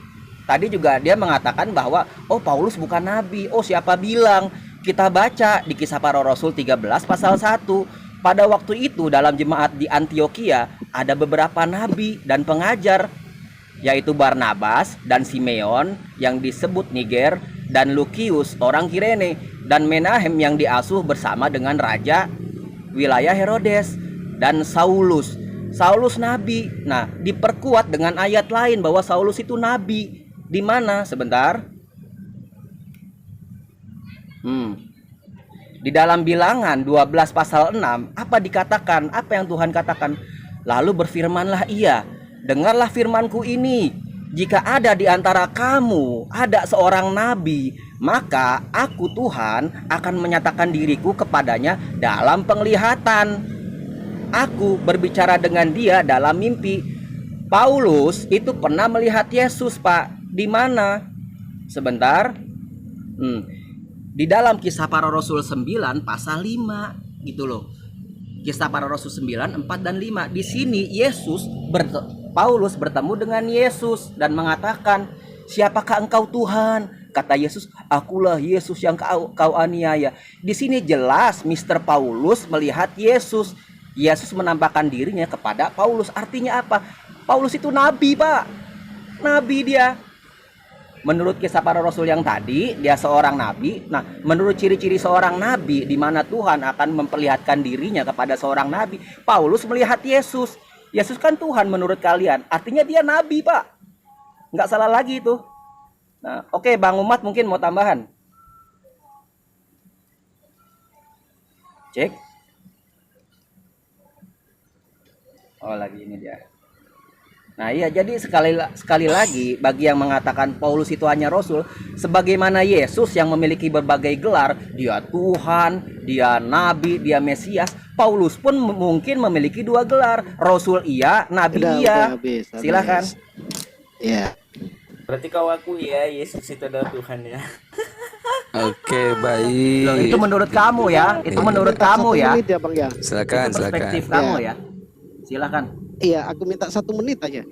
tadi juga dia mengatakan bahwa oh Paulus bukan nabi. Oh siapa bilang? Kita baca di Kisah Para Rasul 13 pasal 1. Pada waktu itu dalam jemaat di Antioquia ada beberapa nabi dan pengajar, yaitu Barnabas dan Simeon yang disebut Niger, dan Lukius orang Kirene, dan Menahem yang diasuh bersama dengan raja wilayah Herodes, dan Saulus. Saulus nabi. Nah, diperkuat dengan ayat lain bahwa Saulus itu nabi. Di mana? Sebentar. Di dalam Bilangan 12 pasal 6, apa dikatakan? Apa yang Tuhan katakan? Lalu berfirmanlah ia, dengarlah firmanku ini, jika ada di antara kamu ada seorang nabi, maka aku Tuhan akan menyatakan diriku kepadanya dalam penglihatan. Aku berbicara dengan dia dalam mimpi. Paulus itu pernah melihat Yesus, Pak. Di mana? Sebentar. Di dalam Kisah Para Rasul 9 pasal 5 gitu loh. Kisah Para Rasul 9, 4 dan 5. Di sini Paulus bertemu dengan Yesus dan mengatakan, "Siapakah engkau Tuhan?" Kata Yesus, "Akulah Yesus yang kau aniaya." Di sini jelas Mr. Paulus melihat Yesus. Yesus menampakkan dirinya kepada Paulus. Artinya apa? Paulus itu nabi, Pak. Nabi dia. Menurut Kisah Para Rasul yang tadi, dia seorang nabi. Nah, menurut ciri-ciri seorang nabi, di mana Tuhan akan memperlihatkan dirinya kepada seorang nabi, Paulus melihat Yesus. Yesus kan Tuhan menurut kalian. Artinya dia nabi, Pak. Nggak salah lagi itu. Nah, oke, Bang Umat mungkin mau tambahan. Cek. Oh, lagi ini dia. Nah iya, jadi sekali lagi bagi yang mengatakan Paulus itu hanya Rasul, sebagaimana Yesus yang memiliki berbagai gelar, dia Tuhan, dia Nabi, dia Mesias, Paulus pun mungkin memiliki 2 gelar, Rasul iya, Nabi iya. Silakan. Ya. Berarti kau akui ya Yesus itu adalah Tuhan ya. Oke, baik. Loh, itu menurut kamu ya, itu menurut kamu ya. Ya, Bang, ya. Silakan, Itu perspektif kamu ya. Silakan. Iya, aku minta 1 menit aja.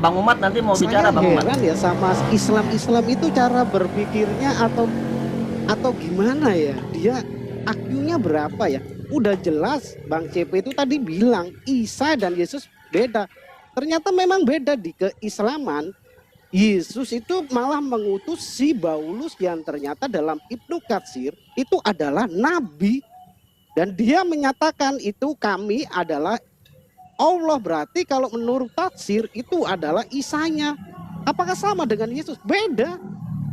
Bang Umat nanti mau bicara, Bang Umat. Heran ya sama Islam itu cara berpikirnya atau gimana ya? Dia IQ-nya berapa ya? Udah jelas Bang CP itu tadi bilang Isa dan Yesus beda. Ternyata memang beda di keislaman. Yesus itu malah mengutus si Paulus yang ternyata dalam Ibnu Katsir itu adalah nabi. Dan dia menyatakan itu kami adalah Allah, berarti kalau menurut tafsir itu adalah Isanya. Apakah sama dengan Yesus? Beda.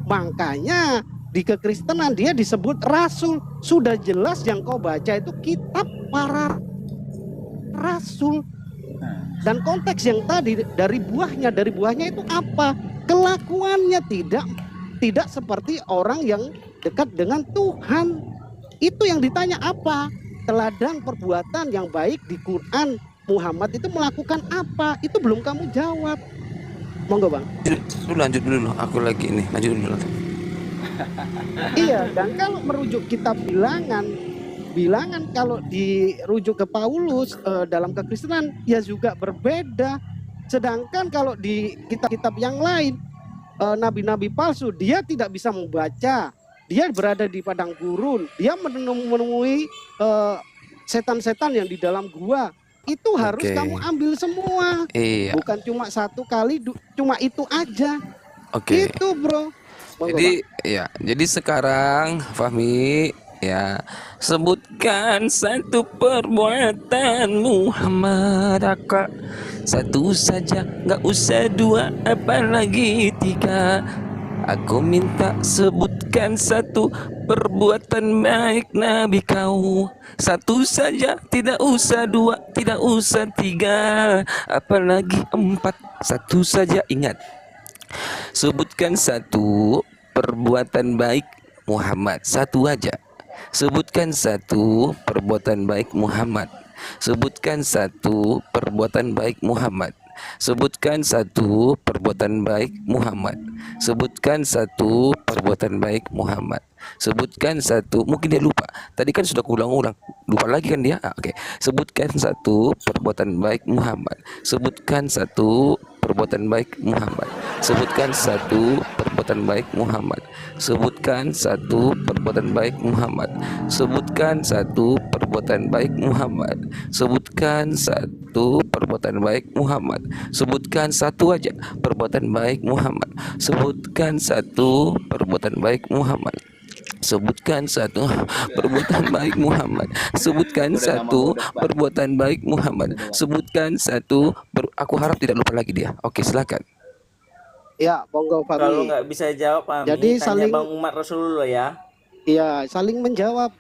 Makanya di kekristenan dia disebut rasul. Sudah jelas yang kau baca itu kitab para rasul. Dan konteks yang tadi dari buahnya itu apa? Kelakuannya tidak seperti orang yang dekat dengan Tuhan. Itu yang ditanya apa? Teladan perbuatan yang baik di Quran Muhammad itu melakukan apa? Itu belum kamu jawab. Monggo Bang. Lu lanjut dulu, aku lagi ini, lanjut dulu. Iya, dan kalau merujuk kitab bilangan kalau dirujuk ke Paulus dalam kekristenan ya juga berbeda. Sedangkan kalau di kitab-kitab yang lain nabi-nabi palsu dia tidak bisa membaca, dia berada di padang gurun, dia menemui setan-setan yang di dalam gua. Itu harus kamu ambil semua. Iya. Bukan cuma satu kali, cuma itu aja. Oke. Itu bro. Jadi ya, jadi sekarang Fahmi ya, sebutkan satu perbuatan Muhammad Aka, satu saja, nggak usah dua apalagi tiga. Aku minta sebutkan satu perbuatan baik Nabi kau, satu saja, tidak usah dua, tidak usah tiga, apalagi empat, satu saja. Ingat, sebutkan satu perbuatan baik Muhammad, satu aja. Sebutkan satu perbuatan baik Muhammad. Sebutkan satu perbuatan baik Muhammad. Sebutkan satu perbuatan baik Muhammad. Sebutkan satu perbuatan baik Muhammad. Sebutkan satu, mungkin dia lupa. Tadi kan sudah ulang-ulang. Lupa lagi kan dia? Oke. Sebutkan satu perbuatan baik Muhammad. Sebutkan satu perbuatan baik Muhammad. Sebutkan satu perbuatan baik Muhammad. Sebutkan satu perbuatan baik Muhammad. Sebutkan satu perbuatan baik Muhammad. Sebutkan satu perbuatan baik Muhammad. Sebutkan satu aja perbuatan baik Muhammad. Sebutkan satu perbuatan baik Muhammad. Sebutkan satu perbuatan baik Muhammad. Sebutkan satu perbuatan baik Muhammad. Sebutkan satu aku harap tidak lupa lagi dia. Oke, silakan. Ya, monggo Fahmi. Kalau nggak bisa jawab Fahmi, Jadi tanya saling Bang Umar Rasulullah ya. Iya, saling menjawab.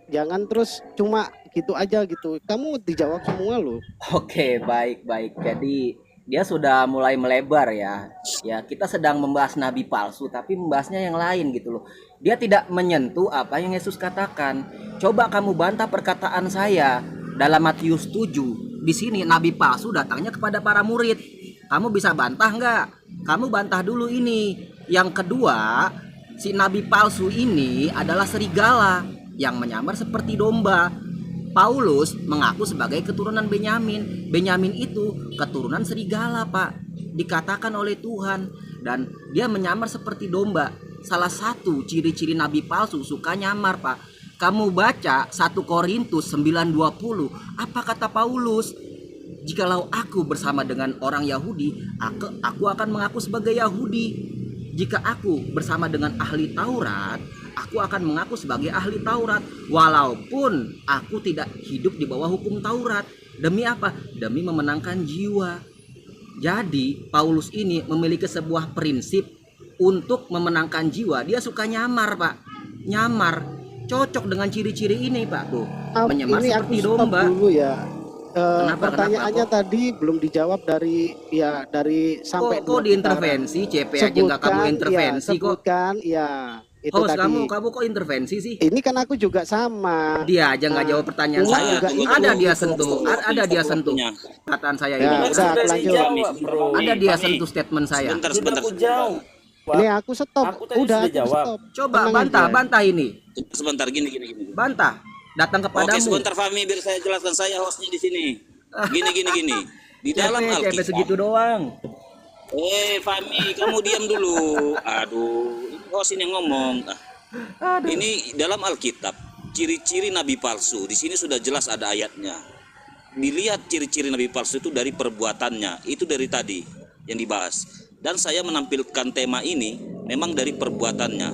Jangan terus cuma gitu aja gitu. Kamu dijawab semua loh. Oke, baik. Jadi dia sudah mulai melebar ya. Ya, kita sedang membahas nabi palsu tapi membahasnya yang lain gitu loh. Dia tidak menyentuh apa yang Yesus katakan. Coba kamu bantah perkataan saya dalam Matius 7. Di sini nabi palsu datangnya kepada para murid. Kamu bisa bantah nggak? Kamu bantah dulu ini. Yang kedua, si nabi palsu ini adalah serigala yang menyamar seperti domba. Paulus mengaku sebagai keturunan Benyamin. Benyamin itu keturunan serigala, Pak. Dikatakan oleh Tuhan. Dan dia menyamar seperti domba. Salah satu ciri-ciri nabi palsu suka nyamar, Pak. Kamu baca 1 Korintus 9:20. Apa kata Paulus? Jikalau aku bersama dengan orang Yahudi, aku akan mengaku sebagai Yahudi. Jika aku bersama dengan ahli Taurat, aku akan mengaku sebagai ahli Taurat. Walaupun aku tidak hidup di bawah hukum Taurat. Demi apa? Demi memenangkan jiwa. Jadi Paulus ini memiliki sebuah prinsip untuk memenangkan jiwa. Dia suka nyamar, Pak. Nyamar. Cocok dengan ciri-ciri ini, Pak. Tuh, menyamar ini seperti aku stop domba. dulu ya. Kenapa? Pertanyaannya tadi belum dijawab dari sampai kok diintervensi, CP aja nggak kamu intervensi kok. Sebutkan, ya itu Host, tadi. kamu kok intervensi sih? Ini kan aku juga sama. Dia aja nggak jawab pertanyaan Gua saya. juga Ada itu. dia sentuh, ada dia sentuh perkataan saya Ya, ini. udah, Sudah lanjut. dijawab, bro. Ada dia sentuh statement saya. Sudah aku jawab. Ini aku stop. Aku tadi Udah sudah aku jawab. stop. Coba Tenang aja. bantah ini. Sebentar, gini. Bantah. Datang Oke, kepadamu. sebentar Fahmi, biar saya jelaskan, saya hostnya di sini. Gini. Di dalam CP Alkitab. segitu doang. Fahmi, kamu diam dulu. Aduh, ini host ini yang ngomong. Ini dalam Alkitab, ciri-ciri nabi palsu. Di sini sudah jelas ada ayatnya. Dilihat ciri-ciri nabi palsu itu dari perbuatannya. Itu dari tadi yang dibahas. Dan saya menampilkan tema ini memang dari perbuatannya.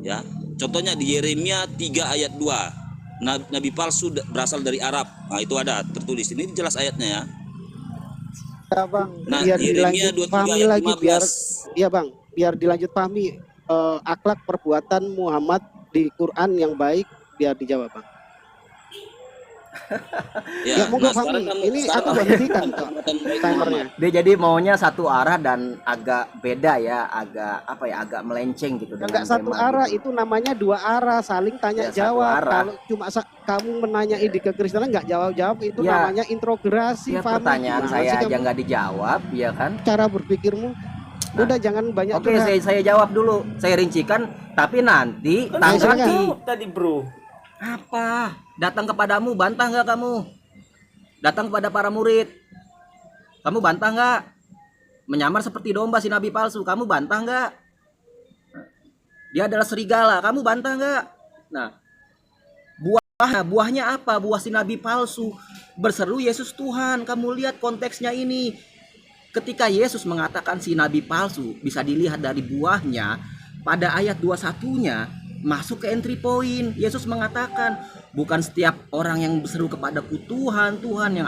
Ya, contohnya di Yeremia 3 ayat 2. Nabi palsu berasal dari Arab. Nah, itu ada tertulis. Ini jelas ayatnya ya. Ya, Bang. Nah, Biar Yeremia dilanjut 23 pahami ayat lagi 15. biar Bang, biar dilanjut pahami akhlak perbuatan Muhammad di Quran yang baik, biar dijawab, Bang. Ya, monggo Fahmi. Ini aku hentikan kok timernya. Dia jadi maunya satu arah dan agak beda ya, agak apa ya, agak melenceng gitu dengan Enggak satu tema arah, gitu. itu namanya dua arah, saling tanya Ya, satu jawab. arah. Kalau cuma kamu menanya ide kekristenan nggak jawab-jawab, itu Ya. namanya introgresi. Ya, Fahmi. pertanyaan Gimana saya sih aja kamu? nggak dijawab, ya kan? Cara berpikirmu. Udah jangan banyak Oke, curhat. saya jawab dulu. Saya rincikan, tapi nanti Kan Silakan. tanggapi. jawab tadi bro. Apa? Datang kepadamu, bantah nggak kamu? Datang kepada para murid, kamu bantah nggak? Menyamar seperti domba si nabi palsu, kamu bantah nggak? Dia adalah serigala, kamu bantah nggak? Nah, buahnya apa? Buah si nabi palsu berseru Yesus Tuhan. Kamu lihat konteksnya ini. Ketika Yesus mengatakan si nabi palsu, bisa dilihat dari buahnya. Pada ayat 21-nya masuk ke entry point. Yesus mengatakan, bukan setiap orang yang berseru kepadaku Tuhan, Tuhan yang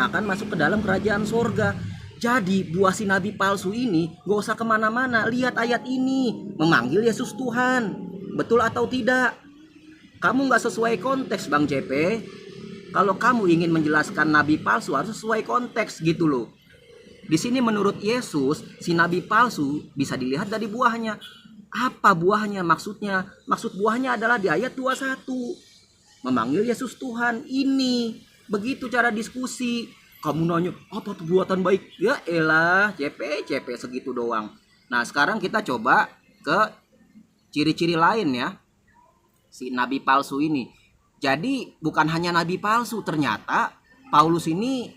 akan masuk ke dalam kerajaan sorga. Jadi buah si nabi palsu ini gak usah kemana-mana. Lihat ayat ini, memanggil Yesus Tuhan. Betul atau tidak? Kamu gak sesuai konteks Bang JP. Kalau kamu ingin menjelaskan nabi palsu harus sesuai konteks gitu loh. Di sini menurut Yesus, si nabi palsu bisa dilihat dari buahnya. Apa buahnya maksudnya? Maksud buahnya adalah di ayat 21. Memanggil Yesus Tuhan. Ini. Begitu cara diskusi. Kamu nanya, apa perbuatan baik? Ya elah, CP segitu doang. Nah, sekarang kita coba ke ciri-ciri lain ya. Si nabi palsu ini. Jadi bukan hanya nabi palsu, ternyata Paulus ini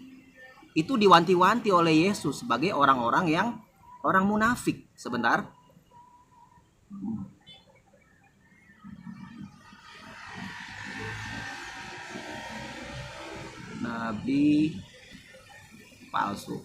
itu diwanti-wanti oleh Yesus sebagai orang-orang yang orang munafik. Sebentar. Nabi palsu.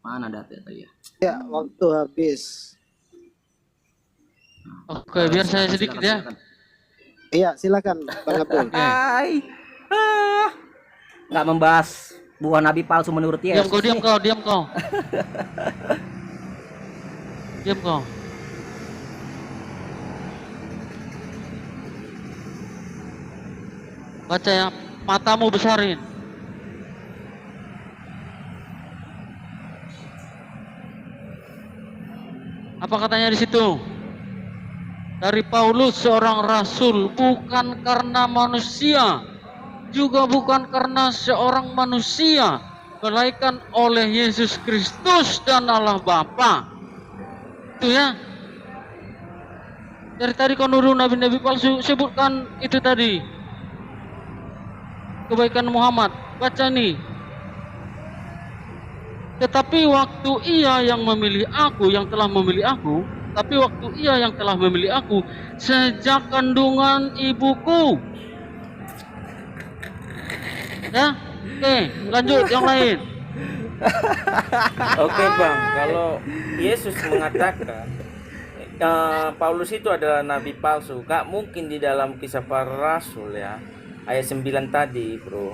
Mana data ya? Ya, waktu habis. Oke, biar saya sedikit ya. Iya, silakan Bang Abdul. Hai. Nggak membahas buah nabi palsu menurut Yesus. Diam kau. Diam kau. Baca ya, matamu besarin. Apa katanya di situ? Dari Paulus seorang rasul, bukan karena manusia, juga bukan karena seorang manusia, melainkan oleh Yesus Kristus dan Allah Bapa. Itu ya. Dari tadi kau nuduh nabi-nabi palsu, sebutkan itu tadi. Kebaikan Muhammad, baca nih. Tetapi waktu ia yang memilih aku, yang telah memilih aku, tapi waktu ia yang telah memilih aku sejak kandungan ibuku. Ya, oke, lanjut yang lain. Oke bang, kalau Yesus mengatakan Paulus itu adalah nabi palsu, gak mungkin di dalam kisah para rasul ya ayat 9 tadi bro.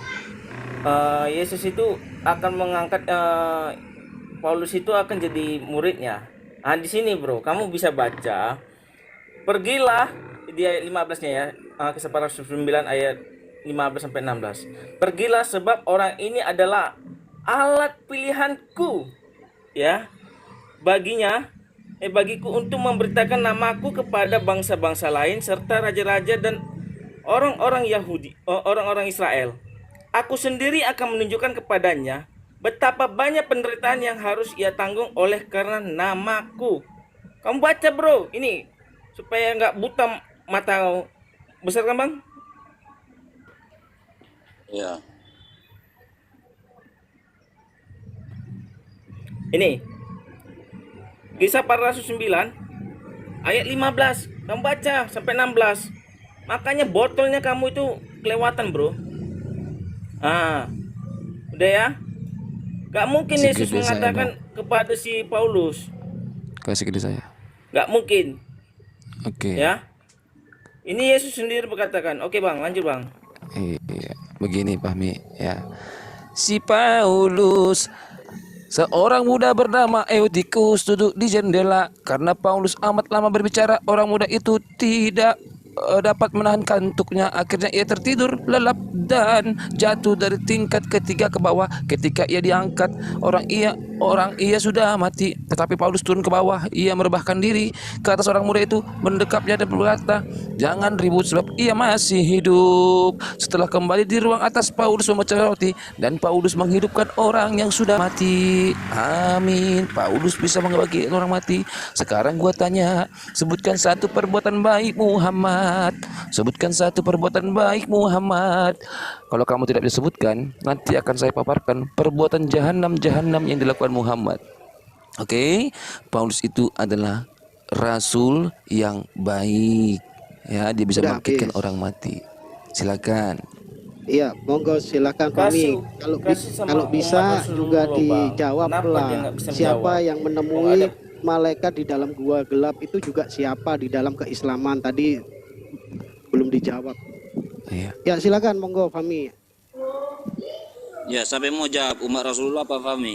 Yesus itu akan mengangkat Paulus itu akan jadi muridnya. Nah di sini bro, kamu bisa baca, pergilah di ayat 15-nya ya, kisah para rasul 9 ayat 15 sampai 16. Pergilah sebab orang ini adalah alat pilihanku ya bagiku untuk memberitakan namaku kepada bangsa-bangsa lain serta raja-raja dan orang-orang Yahudi, orang-orang Israel. Aku sendiri akan menunjukkan kepadanya betapa banyak penderitaan yang harus ia tanggung oleh karena namaku. Kamu baca bro, ini supaya nggak buta mata. Besar kan bang? Ya. Ini Kisah para Rasul 9 ayat 15. Kamu baca sampai 16. Makanya botolnya kamu itu kelewatan bro. Udah ya. Gak mungkin Yesus mengatakan kepada si Paulus. Kasih gede saya. Gak mungkin. Oke. Ya. Ini Yesus sendiri berkatakan. Oke bang, lanjut bang. Iya, begini Fahmi ya. si Paulus. Seorang muda bernama Eutikus duduk di jendela. Karena Paulus amat lama berbicara, orang muda itu tidak dapat menahan kantuknya. Akhirnya ia tertidur lelap dan jatuh dari tingkat ketiga ke bawah. Ketika ia diangkat, orang ia sudah mati. Tetapi Paulus turun ke bawah. Ia merebahkan diri ke atas orang muda itu, mendekapnya dan berkata, "Jangan ribut sebab ia masih hidup." Setelah kembali di ruang atas, Paulus memecah roti dan Paulus menghidupkan orang yang sudah mati. Amin. Paulus bisa membangkitkan orang mati. Sekarang gua tanya, sebutkan satu perbuatan baik Muhammad. Sebutkan satu perbuatan baik Muhammad. Kalau kamu tidak bisa sebutkan, nanti akan saya paparkan perbuatan jahanam yang dilakukan Muhammad. Oke, Paulus itu adalah rasul yang baik. Ya, dia bisa Udah membangkitkan habis. orang mati. Silakan. Iya, monggo silakan Fahmi. Kasih sama Kalau umat bisa Rasulullah, juga Bang. dijawab Kenapa dia lah. nggak bisa Siapa menjawab? yang menemui malaikat di dalam gua gelap itu juga siapa di dalam keislaman tadi belum dijawab. Iya. Ya silakan monggo Fahmi. Ya, sampai mau jawab umat Rasulullah apa Fahmi?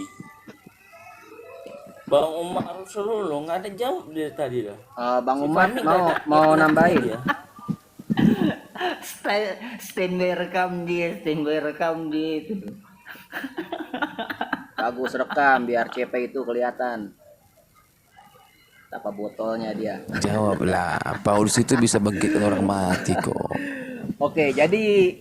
Bang Umar Rasulullah nggak ada jawab dia tadi dah. Bang Si Umar Fahmi nggak ada- mau nggak nambahin. dia. Standby rekam dia itu. Bagus rekam biar CP itu kelihatan. Apa botolnya dia. Jawablah. Paulus itu bisa bangkitkan orang mati kok. Oke, jadi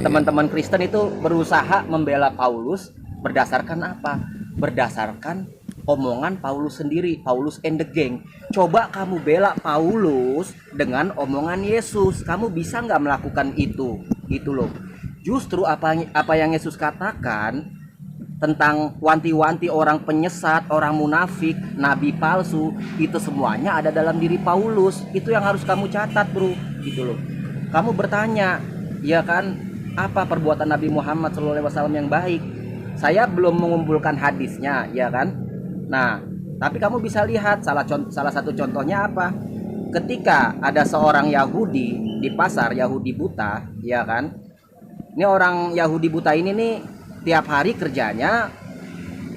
teman-teman Kristen itu berusaha membela Paulus berdasarkan apa? Berdasarkan omongan Paulus sendiri, Paulus and the gang. Coba kamu bela Paulus dengan omongan Yesus, kamu bisa nggak melakukan itu? Gitu loh. Justru apa yang Yesus katakan tentang wanti-wanti orang penyesat, orang munafik, nabi palsu, itu semuanya ada dalam diri Paulus. Itu yang harus kamu catat, bro. Gitu loh. Kamu bertanya, ya kan, apa perbuatan Nabi Muhammad SAW yang baik? Saya belum mengumpulkan hadisnya, ya kan? Nah, tapi kamu bisa lihat salah satu contohnya apa? Ketika ada seorang Yahudi di pasar, Yahudi buta, ya kan? Ini orang Yahudi buta ini nih tiap hari kerjanya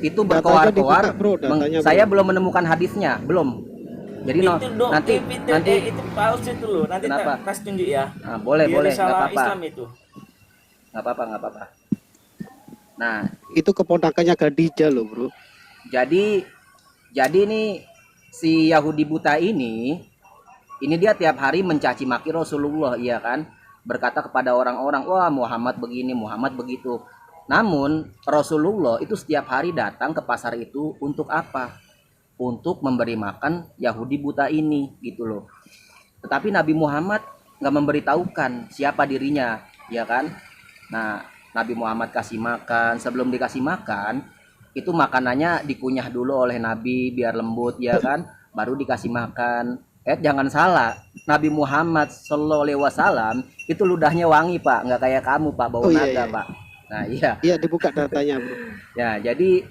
itu berkoar-koar. Saya belum menemukan hadisnya, belum. Jadi Itu dong, nanti itu paus itu loh. Nanti Kenapa? kasih tunjuk ya. Nah, boleh, Biar nggak salah apa-apa. Islam itu. Nggak apa-apa. Nah, Itu keponakannya Khadijah loh, Bro. jadi nih si Yahudi buta ini dia tiap hari mencaci maki Rasulullah, iya kan? Berkata kepada orang-orang, wah Muhammad begini, Muhammad begitu. Namun Rasulullah itu setiap hari datang ke pasar itu untuk apa? Untuk memberi makan Yahudi buta ini, gitu loh. Tetapi Nabi Muhammad nggak memberitahukan siapa dirinya, ya kan? Nah, Nabi Muhammad kasih makan, sebelum dikasih makan, itu makanannya dikunyah dulu oleh Nabi biar lembut, ya kan? Baru dikasih makan. Jangan salah, Nabi Muhammad SAW itu ludahnya wangi, Pak, nggak kayak kamu, Pak, bau naga, Pak. Nah, iya. Iya, dibuka datanya, Bro. Ya, jadi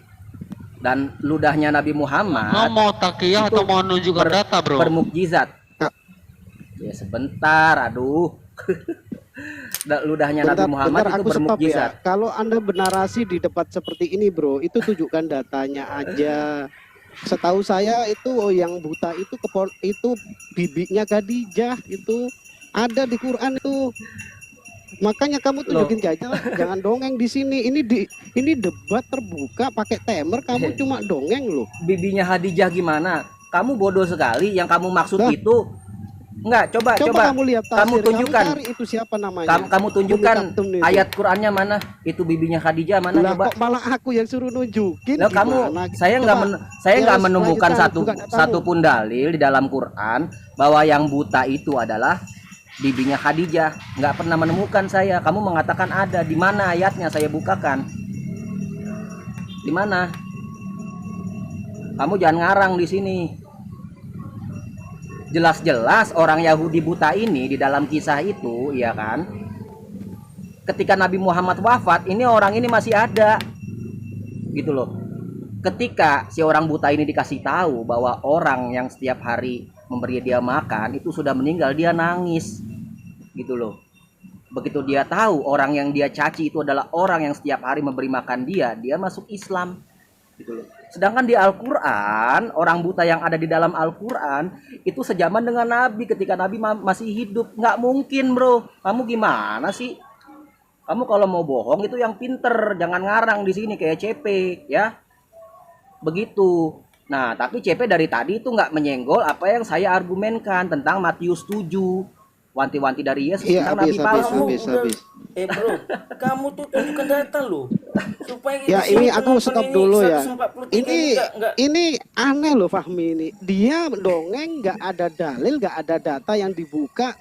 dan ludahnya Nabi Muhammad Mau takiyah atau mau menunjukkan data, bro? bermukjizat. Ya sebentar, aduh. Ludahnya Nabi Muhammad itu aku stop bermukjizat. ya. Kalau Anda bernarasi di debat seperti ini, Bro, itu tunjukkan datanya aja. Setahu saya itu yang buta itu itu bibinya Khadijah, itu ada di Quran itu. Makanya kamu tunjukin aja, jangan dongeng di sini. Ini debat terbuka pakai timer, kamu cuma dongeng loh. Bibinya Khadijah gimana? Kamu bodoh sekali. Yang kamu maksud itu enggak, coba kamu lihat kamu tunjukkan. cari itu siapa namanya. Kamu tunjukkan ayat Qur'annya mana? Itu bibinya Khadijah mana? Lah, Coba. kok malah aku yang suruh nunjukin. Nah, kamu saya nggak menemukan satu pun dalil di dalam Quran bahwa yang buta itu adalah bibinya Khadijah. Nggak pernah menemukan saya. Kamu mengatakan ada. Di mana ayatnya? Saya bukakan. Di mana? Kamu jangan ngarang di sini. Jelas-jelas orang Yahudi buta ini di dalam kisah itu, ya kan? Ketika Nabi Muhammad wafat, ini orang ini masih ada. Gitu loh. Ketika si orang buta ini dikasih tahu bahwa orang yang setiap hari memberi dia makan itu sudah meninggal, dia nangis. Gitu loh. begitu dia tahu orang yang dia caci itu adalah orang yang setiap hari memberi makan dia masuk Islam gitu loh. Sedangkan di Al-Quran, orang buta yang ada di dalam Al-Quran itu sejaman dengan Nabi ketika Nabi masih hidup. Nggak mungkin, bro. Kamu gimana sih? Kamu kalau mau bohong itu yang pinter, jangan ngarang di sini kayak CP ya. Begitu. Nah, tapi CP dari tadi itu nggak menyenggol apa yang saya argumenkan tentang Matius 7. Wanti-wanti dari Yesus tentang Nabi palsu. habis. Bro, kamu tuh tunjukkan data lo. Supaya kita Ya ini sini aku penonton stop ini dulu ya. 143 nggak Ini aneh loh Fahmi ini. Dia dongeng nggak ada dalil, nggak ada data yang dibuka,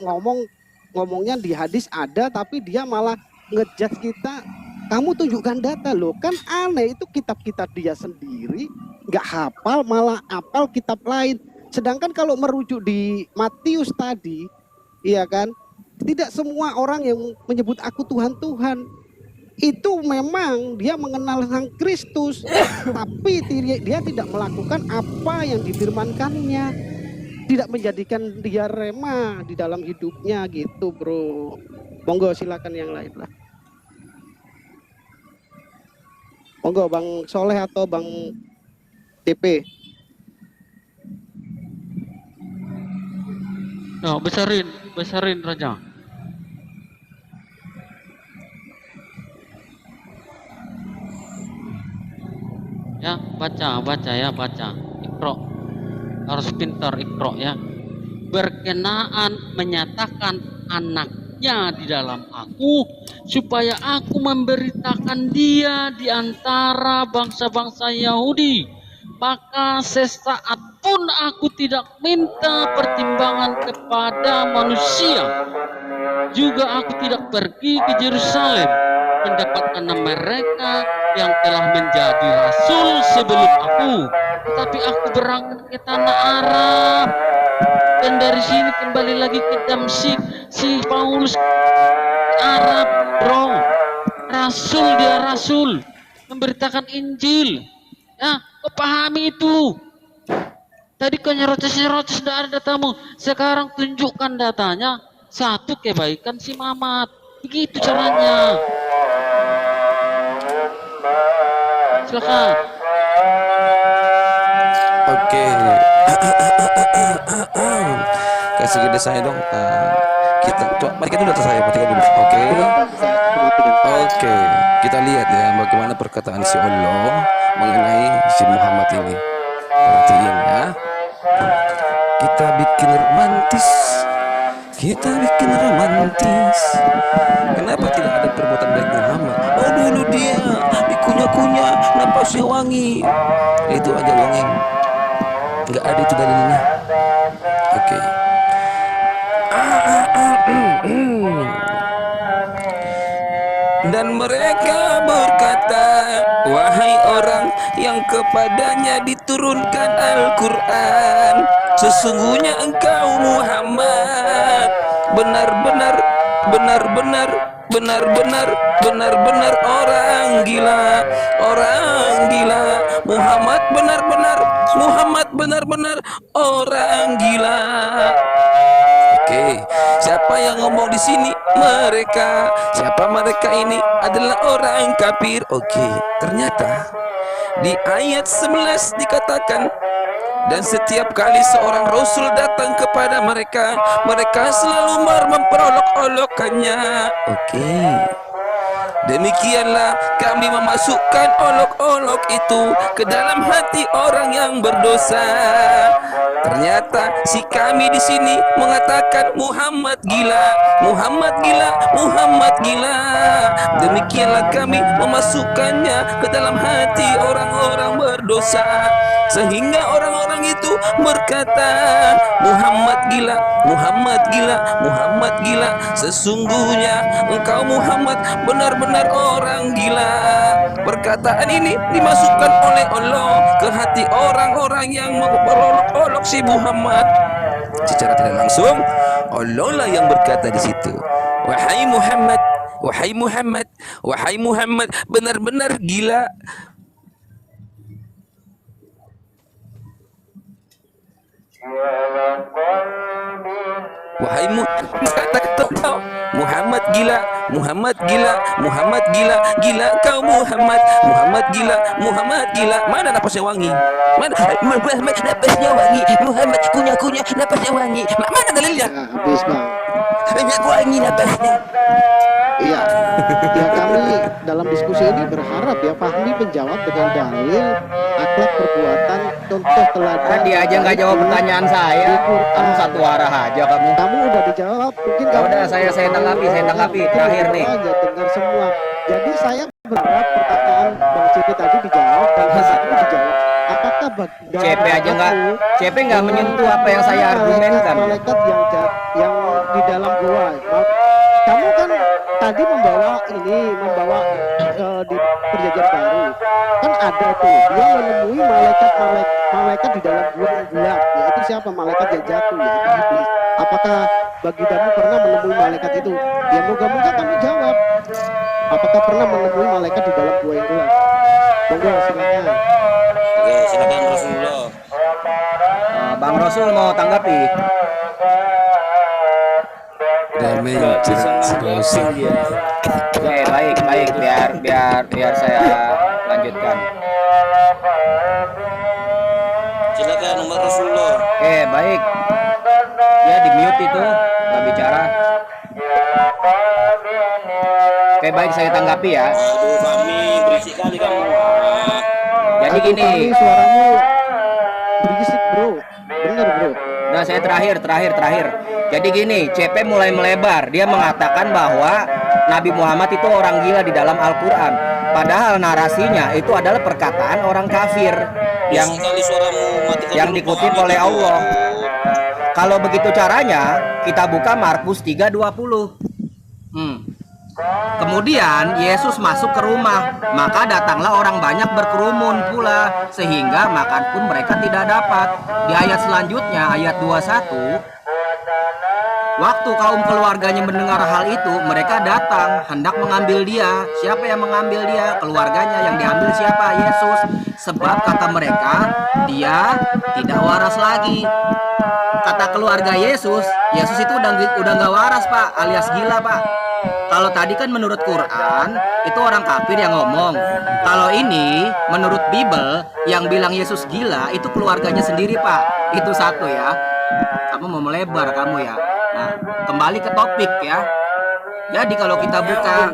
ngomongnya di hadis ada, tapi dia malah ngejudge kita. Kamu tunjukkan data loh, kan aneh. Itu kitab-kitab dia sendiri nggak hafal, malah hafal kitab lain. Sedangkan kalau merujuk di Matius tadi, iya kan, tidak semua orang yang menyebut aku Tuhan Tuhan itu memang dia mengenal Sang Kristus, tapi dia tidak melakukan apa yang difirmankannya, tidak menjadikan dia rema di dalam hidupnya gitu, bro. Monggo silakan yang lain lah. Monggo Bang Soleh atau Bang TP. Nah, besarin Raja. Ya, baca. Iqra. Harus pintar Iqra ya. Berkenaan menyatakan anaknya di dalam aku, supaya aku memberitakan dia di antara bangsa-bangsa Yahudi. Maka sesaat pun aku tidak minta pertimbangan kepada manusia. Juga aku tidak pergi ke Yerusalem mendapatkan mereka yang telah menjadi rasul sebelum aku, tapi aku berangkat ke tanah Arab, dan dari sini kembali lagi ke Damsyik. Si Paulus Arab, bro, dia rasul memberitakan Injil ya. Kau pahami itu. Tadi kau nyerocos sudah ada datamu, sekarang tunjukkan datanya. Satu kebaikan si Mamat, begitu caranya. Silakan. Oke. Kasih gede saya dong. Kita coba matikan dulu data saya, matikan dulu. Oke. Kita lihat ya bagaimana perkataan si Allah mengenai si Muhammad ini. Perhatiin ya. Kita bikin romantis. Kenapa tidak ada perbuatan baik Muhammad? Oh, dulu dia dikunyah-kunyah napasnya wangi. Itu aja dongeng. Enggak ada itu dalilnya. Oke. Dan mereka berkata, wahai orang yang kepadanya diturunkan Al-Quran, sesungguhnya engkau Muhammad benar-benar orang gila. Muhammad benar-benar orang gila. Oke, siapa yang ngomong di sini? Mereka. Siapa mereka ini? Adalah orang kafir. Oke, ternyata di ayat 11 dikatakan, dan setiap kali seorang rasul datang kepada mereka, mereka selalu memperolok-olokkannya. Oke. Demikianlah kami memasukkan olok-olok itu ke dalam hati orang yang berdosa. Ternyata si kami di sini mengatakan Muhammad gila. Demikianlah kami memasukkannya ke dalam hati orang-orang berdosa, sehingga orang-orang itu berkata, Muhammad gila. Sesungguhnya engkau Muhammad benar-benar orang gila. Perkataan ini dimasukkan oleh Allah ke hati orang-orang yang memperolok-olok si Muhammad. Secara tidak langsung Allah lah yang berkata di situ, wahai Muhammad benar-benar gila. Wahai Muhammad gila, Muhammad gila, Muhammad gila, gila kau Muhammad, Muhammad gila, Muhammad gila. Mana napasnya wangi? Mana Muhammad napasnya wangi? Muhammad kunyah napasnya wangi. Mana dalilnya? Ya, habis bang. Minyak wangi napasnya. Iya, ya kami dalam diskusi ini berharap ya Fahmi menjawab dengan dalil, akhlak perbuatan, contoh teladan. Kan dia aja nggak jawab pertanyaan saya. Kamu satu arah aja kamu. Kamu udah dijawab, mungkin Ya kamu udah, saya tanggapi terakhir nih. aja dengar semua. Jadi saya berharap pertanyaan Bang CP tadi dijawab dan tadi dijawab. Apakah CP aja nggak menyentuh apa yang saya argumenkan. Malaikat yang di dalam gua. Kamu kan tadi membawa di perjanjian baru kan ada tuh dia menemui malaikat di dalam gua yang gelap, yaitu siapa? Malaikat yang jatuh, yaitu iblis. Apakah bagi kamu pernah menemui malaikat itu? Ya moga-moga kamu jawab. Apakah pernah menemui malaikat di dalam gua yang gelap? Monggo silakan. Oke, silakan Rasulullah. Bang Rasul mau tanggapi? Oke, baik, biar saya lanjutkan. Silakan Umar Rasulullah. Oke, baik. Ya, di mute itu nggak bicara. Oke, baik, saya tanggapi ya. Aduh, Fahmi, berisik kali kamu. Jadi Aduh, gini. Fahmi, suaramu berisik bro, bener bro. Nah, saya terakhir. Jadi gini, CP mulai melebar. Dia mengatakan bahwa Nabi Muhammad itu orang gila di dalam Al-Quran. Padahal narasinya itu adalah perkataan orang kafir yang dikutip oleh Allah. Kalau begitu caranya, kita buka Markus 3:20. Kemudian Yesus masuk ke rumah, maka datanglah orang banyak berkerumun pula, sehingga makan pun mereka tidak dapat. Di ayat selanjutnya, ayat 21, waktu kaum keluarganya mendengar hal itu, mereka datang, hendak mengambil dia. Siapa yang mengambil dia? Keluarganya. Yang diambil siapa? Yesus. Sebab kata mereka, dia tidak waras lagi. Kata keluarga Yesus itu udah nggak waras pak, alias gila pak. Kalau tadi kan menurut Quran itu orang kafir yang ngomong. Kalau ini menurut Bible yang bilang Yesus gila itu keluarganya sendiri pak. Itu satu ya. Kamu mau melebar kamu ya. Nah, kembali ke topik ya. Jadi kalau kita buka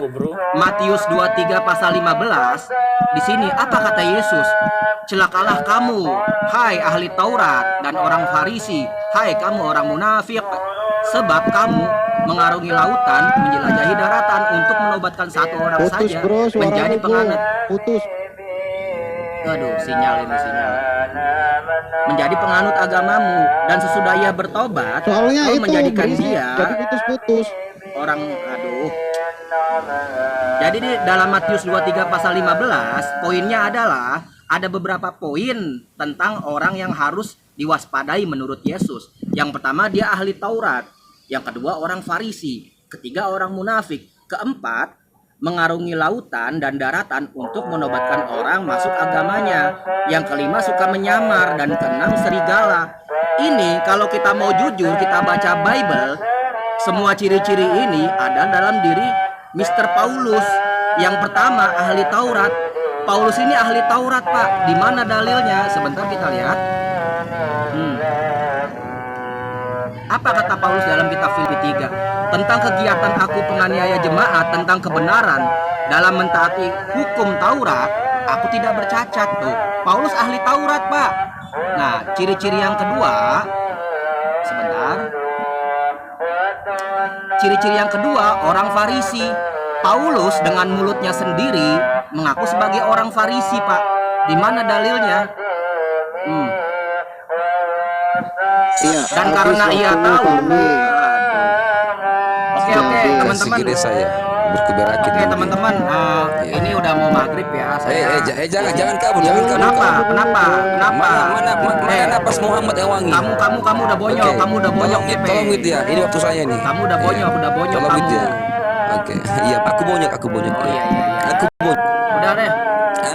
Matius 23 pasal 15, di sini apa kata Yesus? Celakalah kamu, hai ahli Taurat dan orang Farisi, hai kamu orang munafik, sebab kamu mengarungi lautan, menjelajahi daratan untuk menobatkan satu orang saja menjadi penganut. Aduh, sinyal. Menjadi penganut agamamu, dan sesudah ia bertobat, Soalnya kau itu menjadikan berisik, dia jadi putus-putus. orang. Jadi di dalam Matius 23 pasal 15, poinnya adalah ada beberapa poin tentang orang yang harus diwaspadai menurut Yesus. Yang pertama, dia ahli Taurat. Yang kedua, orang Farisi. Ketiga, orang munafik. Keempat, mengarungi lautan dan daratan untuk menobatkan orang masuk agamanya. Yang kelima, suka menyamar. Dan keenam, serigala. Ini kalau kita mau jujur, kita baca Bible, semua ciri-ciri ini ada dalam diri Mr. Paulus. Yang pertama, ahli Taurat. Paulus ini ahli Taurat pak. Di mana dalilnya? Sebentar kita lihat. Apa kata Paulus dalam kitab Filipi 3? Tentang kegiatan aku penganiaya jemaat, tentang kebenaran dalam mentaati hukum Taurat, aku tidak bercacat tuh. Paulus ahli Taurat pak. Nah, ciri-ciri yang kedua, sebentar. Ciri-ciri yang kedua, orang Farisi. Paulus dengan mulutnya sendiri mengaku sebagai orang Farisi pak. Di mana dalilnya? Iya, Dan karena ia tahu. Oke teman-teman. Segini saya berkeberakit. Oke teman-teman, ini udah mau maghrib ya. Jangan kabur. Kenapa? Mana napas Muhammad yang wangi? Kamu udah bonyok, kamu udah bonyok. Tolong wid ya. Ini waktu saya nih. Kamu udah bonyok Tolong wid kamu. ya. Oke. Iya, aku bonyok. Oh iya. Aku bonyok. Udah deh.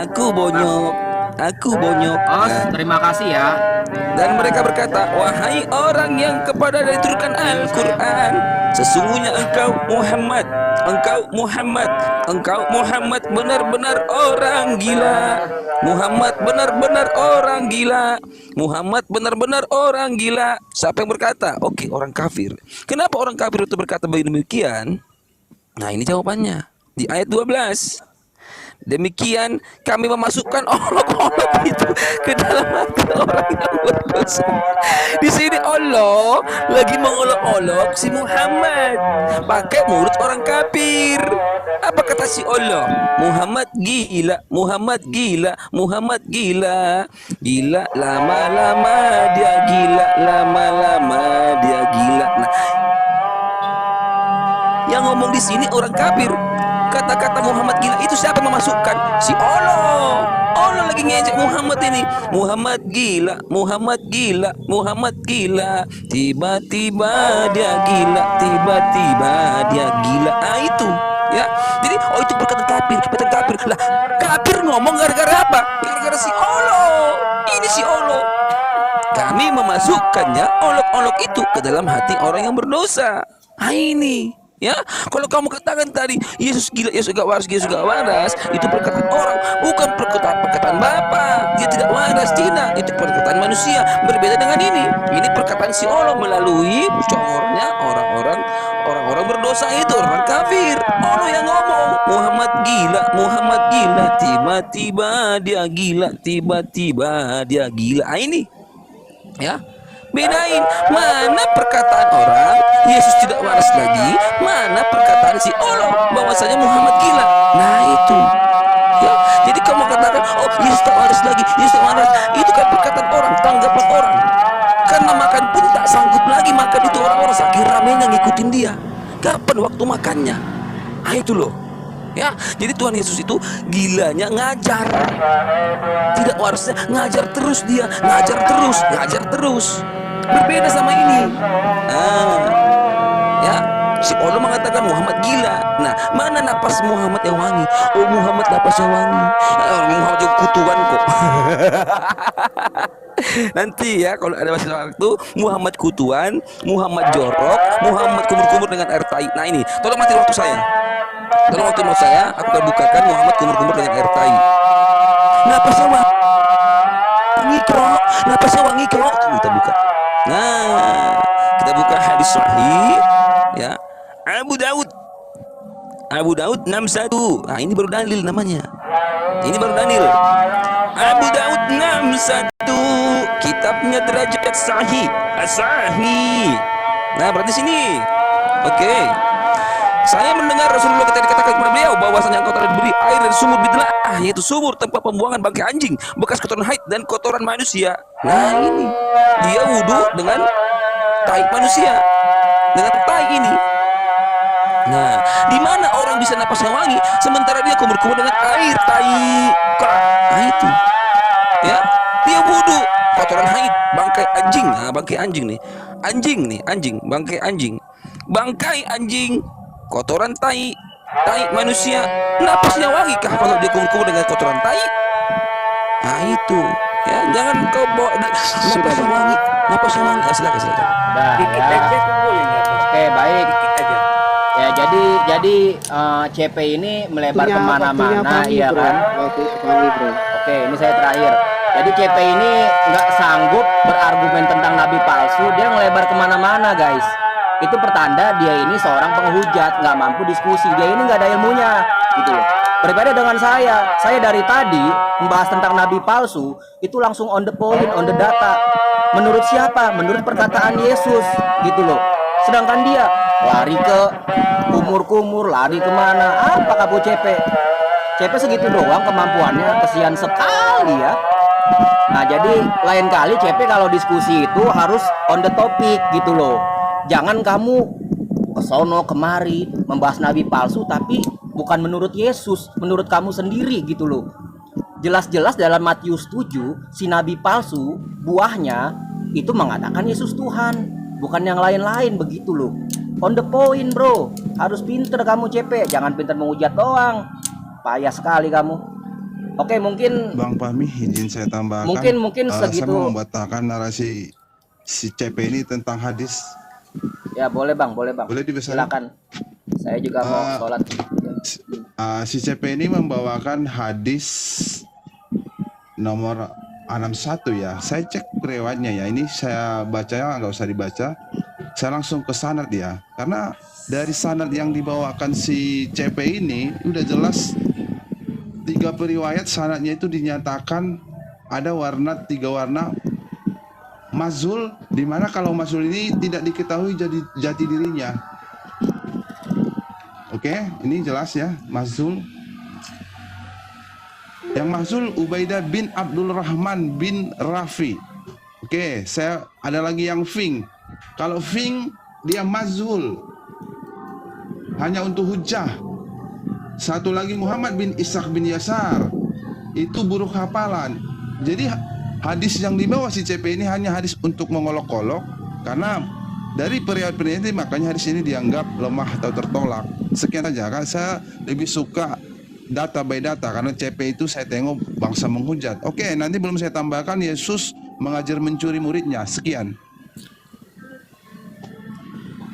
Aku bonyok. Aku bonyok. Os, terima kasih ya. Dan mereka berkata, wahai orang yang kepada diturunkan Al-Quran, sesungguhnya engkau Muhammad benar-benar orang gila. Muhammad benar-benar orang gila. Muhammad benar-benar orang gila. Siapa yang berkata? Oke, orang kafir. Kenapa orang kafir itu berkata demikian? Nah, ini jawabannya di ayat 12. Demikian kami memasukkan olok-olok itu ke dalam hati orang yang berdosa. Di sini Allah lagi mengolok-olok si Muhammad pakai mulut orang kafir. Apa kata si Allah? Muhammad gila, Muhammad gila, Muhammad gila. Gila lama-lama dia gila, lama-lama dia gila. Nah, yang ngomong di sini orang kafir. Kata-kata Muhammad gila itu siapa yang memasukkan? Si Allah. Allah lagi ngejek Muhammad ini. Muhammad gila, Muhammad gila, Muhammad gila. Tiba-tiba dia gila, tiba-tiba dia gila. Ah itu, ya. Jadi itu perkataan kafir, perkataan kafir. Lah, kafir ngomong gara-gara apa? Gara-gara si Allah. Ini si Allah. Kami memasukkannya olok-olok itu ke dalam hati orang yang berdosa. Ah ini. Ya, kalau kamu katakan tadi Yesus gila, Yesus gak waras, Yesus gak waras, itu perkataan orang, bukan perkataan Bapa. Dia tidak waras, tidak. Itu perkataan manusia. Berbeda dengan ini. Ini perkataan si Allah melalui congornya orang-orang berdosa itu, orang kafir. Allah yang ngomong, Muhammad gila, Muhammad gila, tiba-tiba dia gila, tiba-tiba dia gila. Ini, ya. Bedain mana perkataan orang Yesus tidak waras lagi, mana perkataan si Allah bahwasanya Muhammad gila. Nah itu, ya. Jadi kamu katakan, oh Yesus tak waras lagi, Yesus tak waras, itu kan perkataan orang, tanggapan orang. Karena makan pun tak sanggup lagi makan itu orang-orang saking ramenya ngikutin dia. Kapan waktu makannya? Ah itu loh. Ya, jadi Tuhan Yesus itu gilanya ngajar. Tidak warasnya ngajar terus dia, ngajar terus. Berbeda sama ini. Ya, si Allah mengatakan Muhammad gila. Nah, mana napas Muhammad yang wangi? Oh, Muhammad napas yang wangi. Muhammad juga kutuan kok. Nanti ya kalau ada masih waktu, Muhammad kutuan, Muhammad jorok, Muhammad kumur-kumur dengan air tai. Nah ini, tolong mati waktu saya. Tolong waktu mau saya, aku akan bukakan Muhammad kumur-kumur dengan air tai. Napasnya wangi kerok, napasnya wangi kerok. Kita buka. Nah, kita buka hadis sahih ya. Abu Daud 61. Nah, ini baru dalil namanya. Ini baru dalil. Abu Daud 61. Kitabnya derajat sahih. As-sahih. Nah, berarti sini. Oke. Saya mendengar Rasulullah ketika dikatakan kepada beliau bahwasanya engkau telah diberi air dari sumur bidlah, yaitu sumur tempat pembuangan bangkai anjing, bekas kotoran haid dan kotoran manusia. Nah ini, dia wudhu dengan tai manusia, dengan tai ini. Nah, di mana orang bisa napasnya wangi sementara dia kumur-kumur dengan air tai? Nah itu, ya, dia wudhu kotoran haid, bangkai anjing. Nah, bangkai anjing nih, anjing, bangkai anjing. Kotoran tai manusia, napasnya wangi kah kalau dia kumur-kumur dengan kotoran tai? Nah itu, ya jangan kau bawa napasnya wangi. Silakan. Dikit aja tuh boleh nggak? Oke baik. Dikit aja. Ya jadi CP ini melebar kemana-mana, iya kan? Oke, ini saya terakhir. Jadi CP ini nggak sanggup berargumen tentang nabi palsu, dia melebar kemana-mana guys. Itu pertanda dia ini seorang penghujat, nggak mampu diskusi, dia ini nggak ada ilmunya gitu loh. Berbeda dengan saya dari tadi membahas tentang nabi palsu itu langsung on the point, on the data. Menurut siapa? Menurut perkataan Yesus gitu loh. Sedangkan dia lari ke kumur-kumur, lari kemana? Apa kamu CP segitu doang kemampuannya, kesian sekali ya. Nah jadi lain kali CP kalau diskusi itu harus on the topic gitu loh. Jangan kamu kesono kemari membahas nabi palsu tapi bukan menurut Yesus, menurut kamu sendiri gitu loh. Jelas-jelas dalam Matius 7 si nabi palsu buahnya itu mengatakan Yesus Tuhan, bukan yang lain-lain begitu loh. On the point bro, harus pinter kamu CP, jangan pinter menghujat doang. Payah sekali kamu. Oke, mungkin Bang Fahmi, izin saya tambahkan. Mungkin Saya segitu. mau membatalkan narasi si CP ini tentang hadis. Ya boleh bang, boleh bang. Boleh dibesarin? Silakan. Saya juga mau sholat. Si CP ini membawakan hadis nomor 61 ya. Saya cek riwayatnya ya. Ini saya bacanya nggak usah dibaca. Saya langsung ke sanad ya. Karena dari sanad yang dibawakan si CP ini udah jelas 3 periwayat sanadnya itu dinyatakan ada warna 3 warna mazul, dimana kalau mazul ini tidak diketahui jadi jati dirinya. Oke, ini jelas ya, mazul. Yang mazul Ubaidah bin Abdul Rahman bin Rafi. Oke, saya ada lagi yang Fing. Kalau Fing dia mazul hanya untuk hujah. Satu lagi Muhammad bin Ishaq bin Yasar, itu buruk hafalan. Jadi hadis yang dibawa si CP ini hanya hadis untuk mengolok-olok, karena dari periode-periode ini makanya hadis ini dianggap lemah atau tertolak. Sekian saja, kan saya lebih suka data by data, karena CP itu saya tengok bangsa menghujat. Oke, nanti belum saya tambahkan Yesus mengajar mencuri muridnya. Sekian.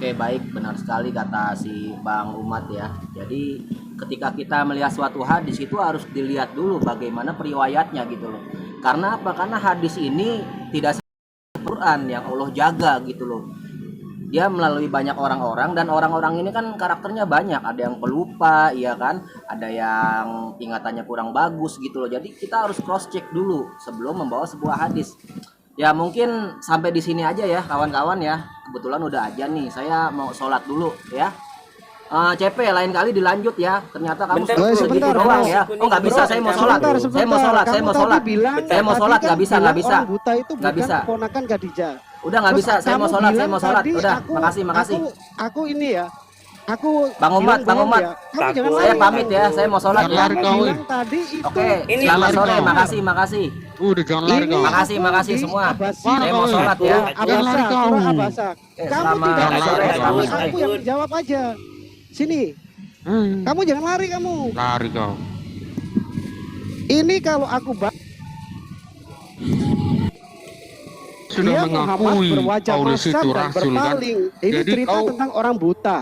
Oke, baik, benar sekali kata si Bang Umat ya. Jadi ketika kita melihat suatu hadis itu harus dilihat dulu bagaimana periwayatnya gitu loh. Karena apa? Karena hadis ini tidak seperti Quran yang Allah jaga gitu loh. Dia melalui banyak orang-orang, dan orang-orang ini kan karakternya banyak. Ada yang pelupa, iya kan? Ada yang ingatannya kurang bagus gitu loh. Jadi kita harus cross check dulu sebelum membawa sebuah hadis. Ya mungkin sampai di sini aja ya kawan-kawan ya. Kebetulan udah aja nih. Saya mau sholat dulu ya. CP lain kali dilanjut ya. Ternyata kamu segitu doang ya. Oh nggak bisa, saya mau sholat. Saya mau sholat. Saya mau sholat. Saya mau sholat, nggak bisa, nggak bisa. Orang buta itu Nggak bukan bisa. keponakan Khadijah. Udah nggak bisa. Saya mau sholat. Saya mau sholat. Udah. Makasih. Aku ini ya. Aku Bang Umat, Bang Umat. Saya pamit ya. Saya mau sholat ya. Oke. Selamat sore. Makasih. Udah jangan lari kau. Makasih semua. Saya mau sholat ya. Jangan lari kau. Kamu tidak sore. aku yang jawab aja. Sini. Kamu jangan lari kamu. Lari kau. Ini kalau aku Sudah dia Muhammad mengakui berwajah Paulus masak itu dan rasul kan. berpaling. Ini Jadi cerita kau tentang orang buta.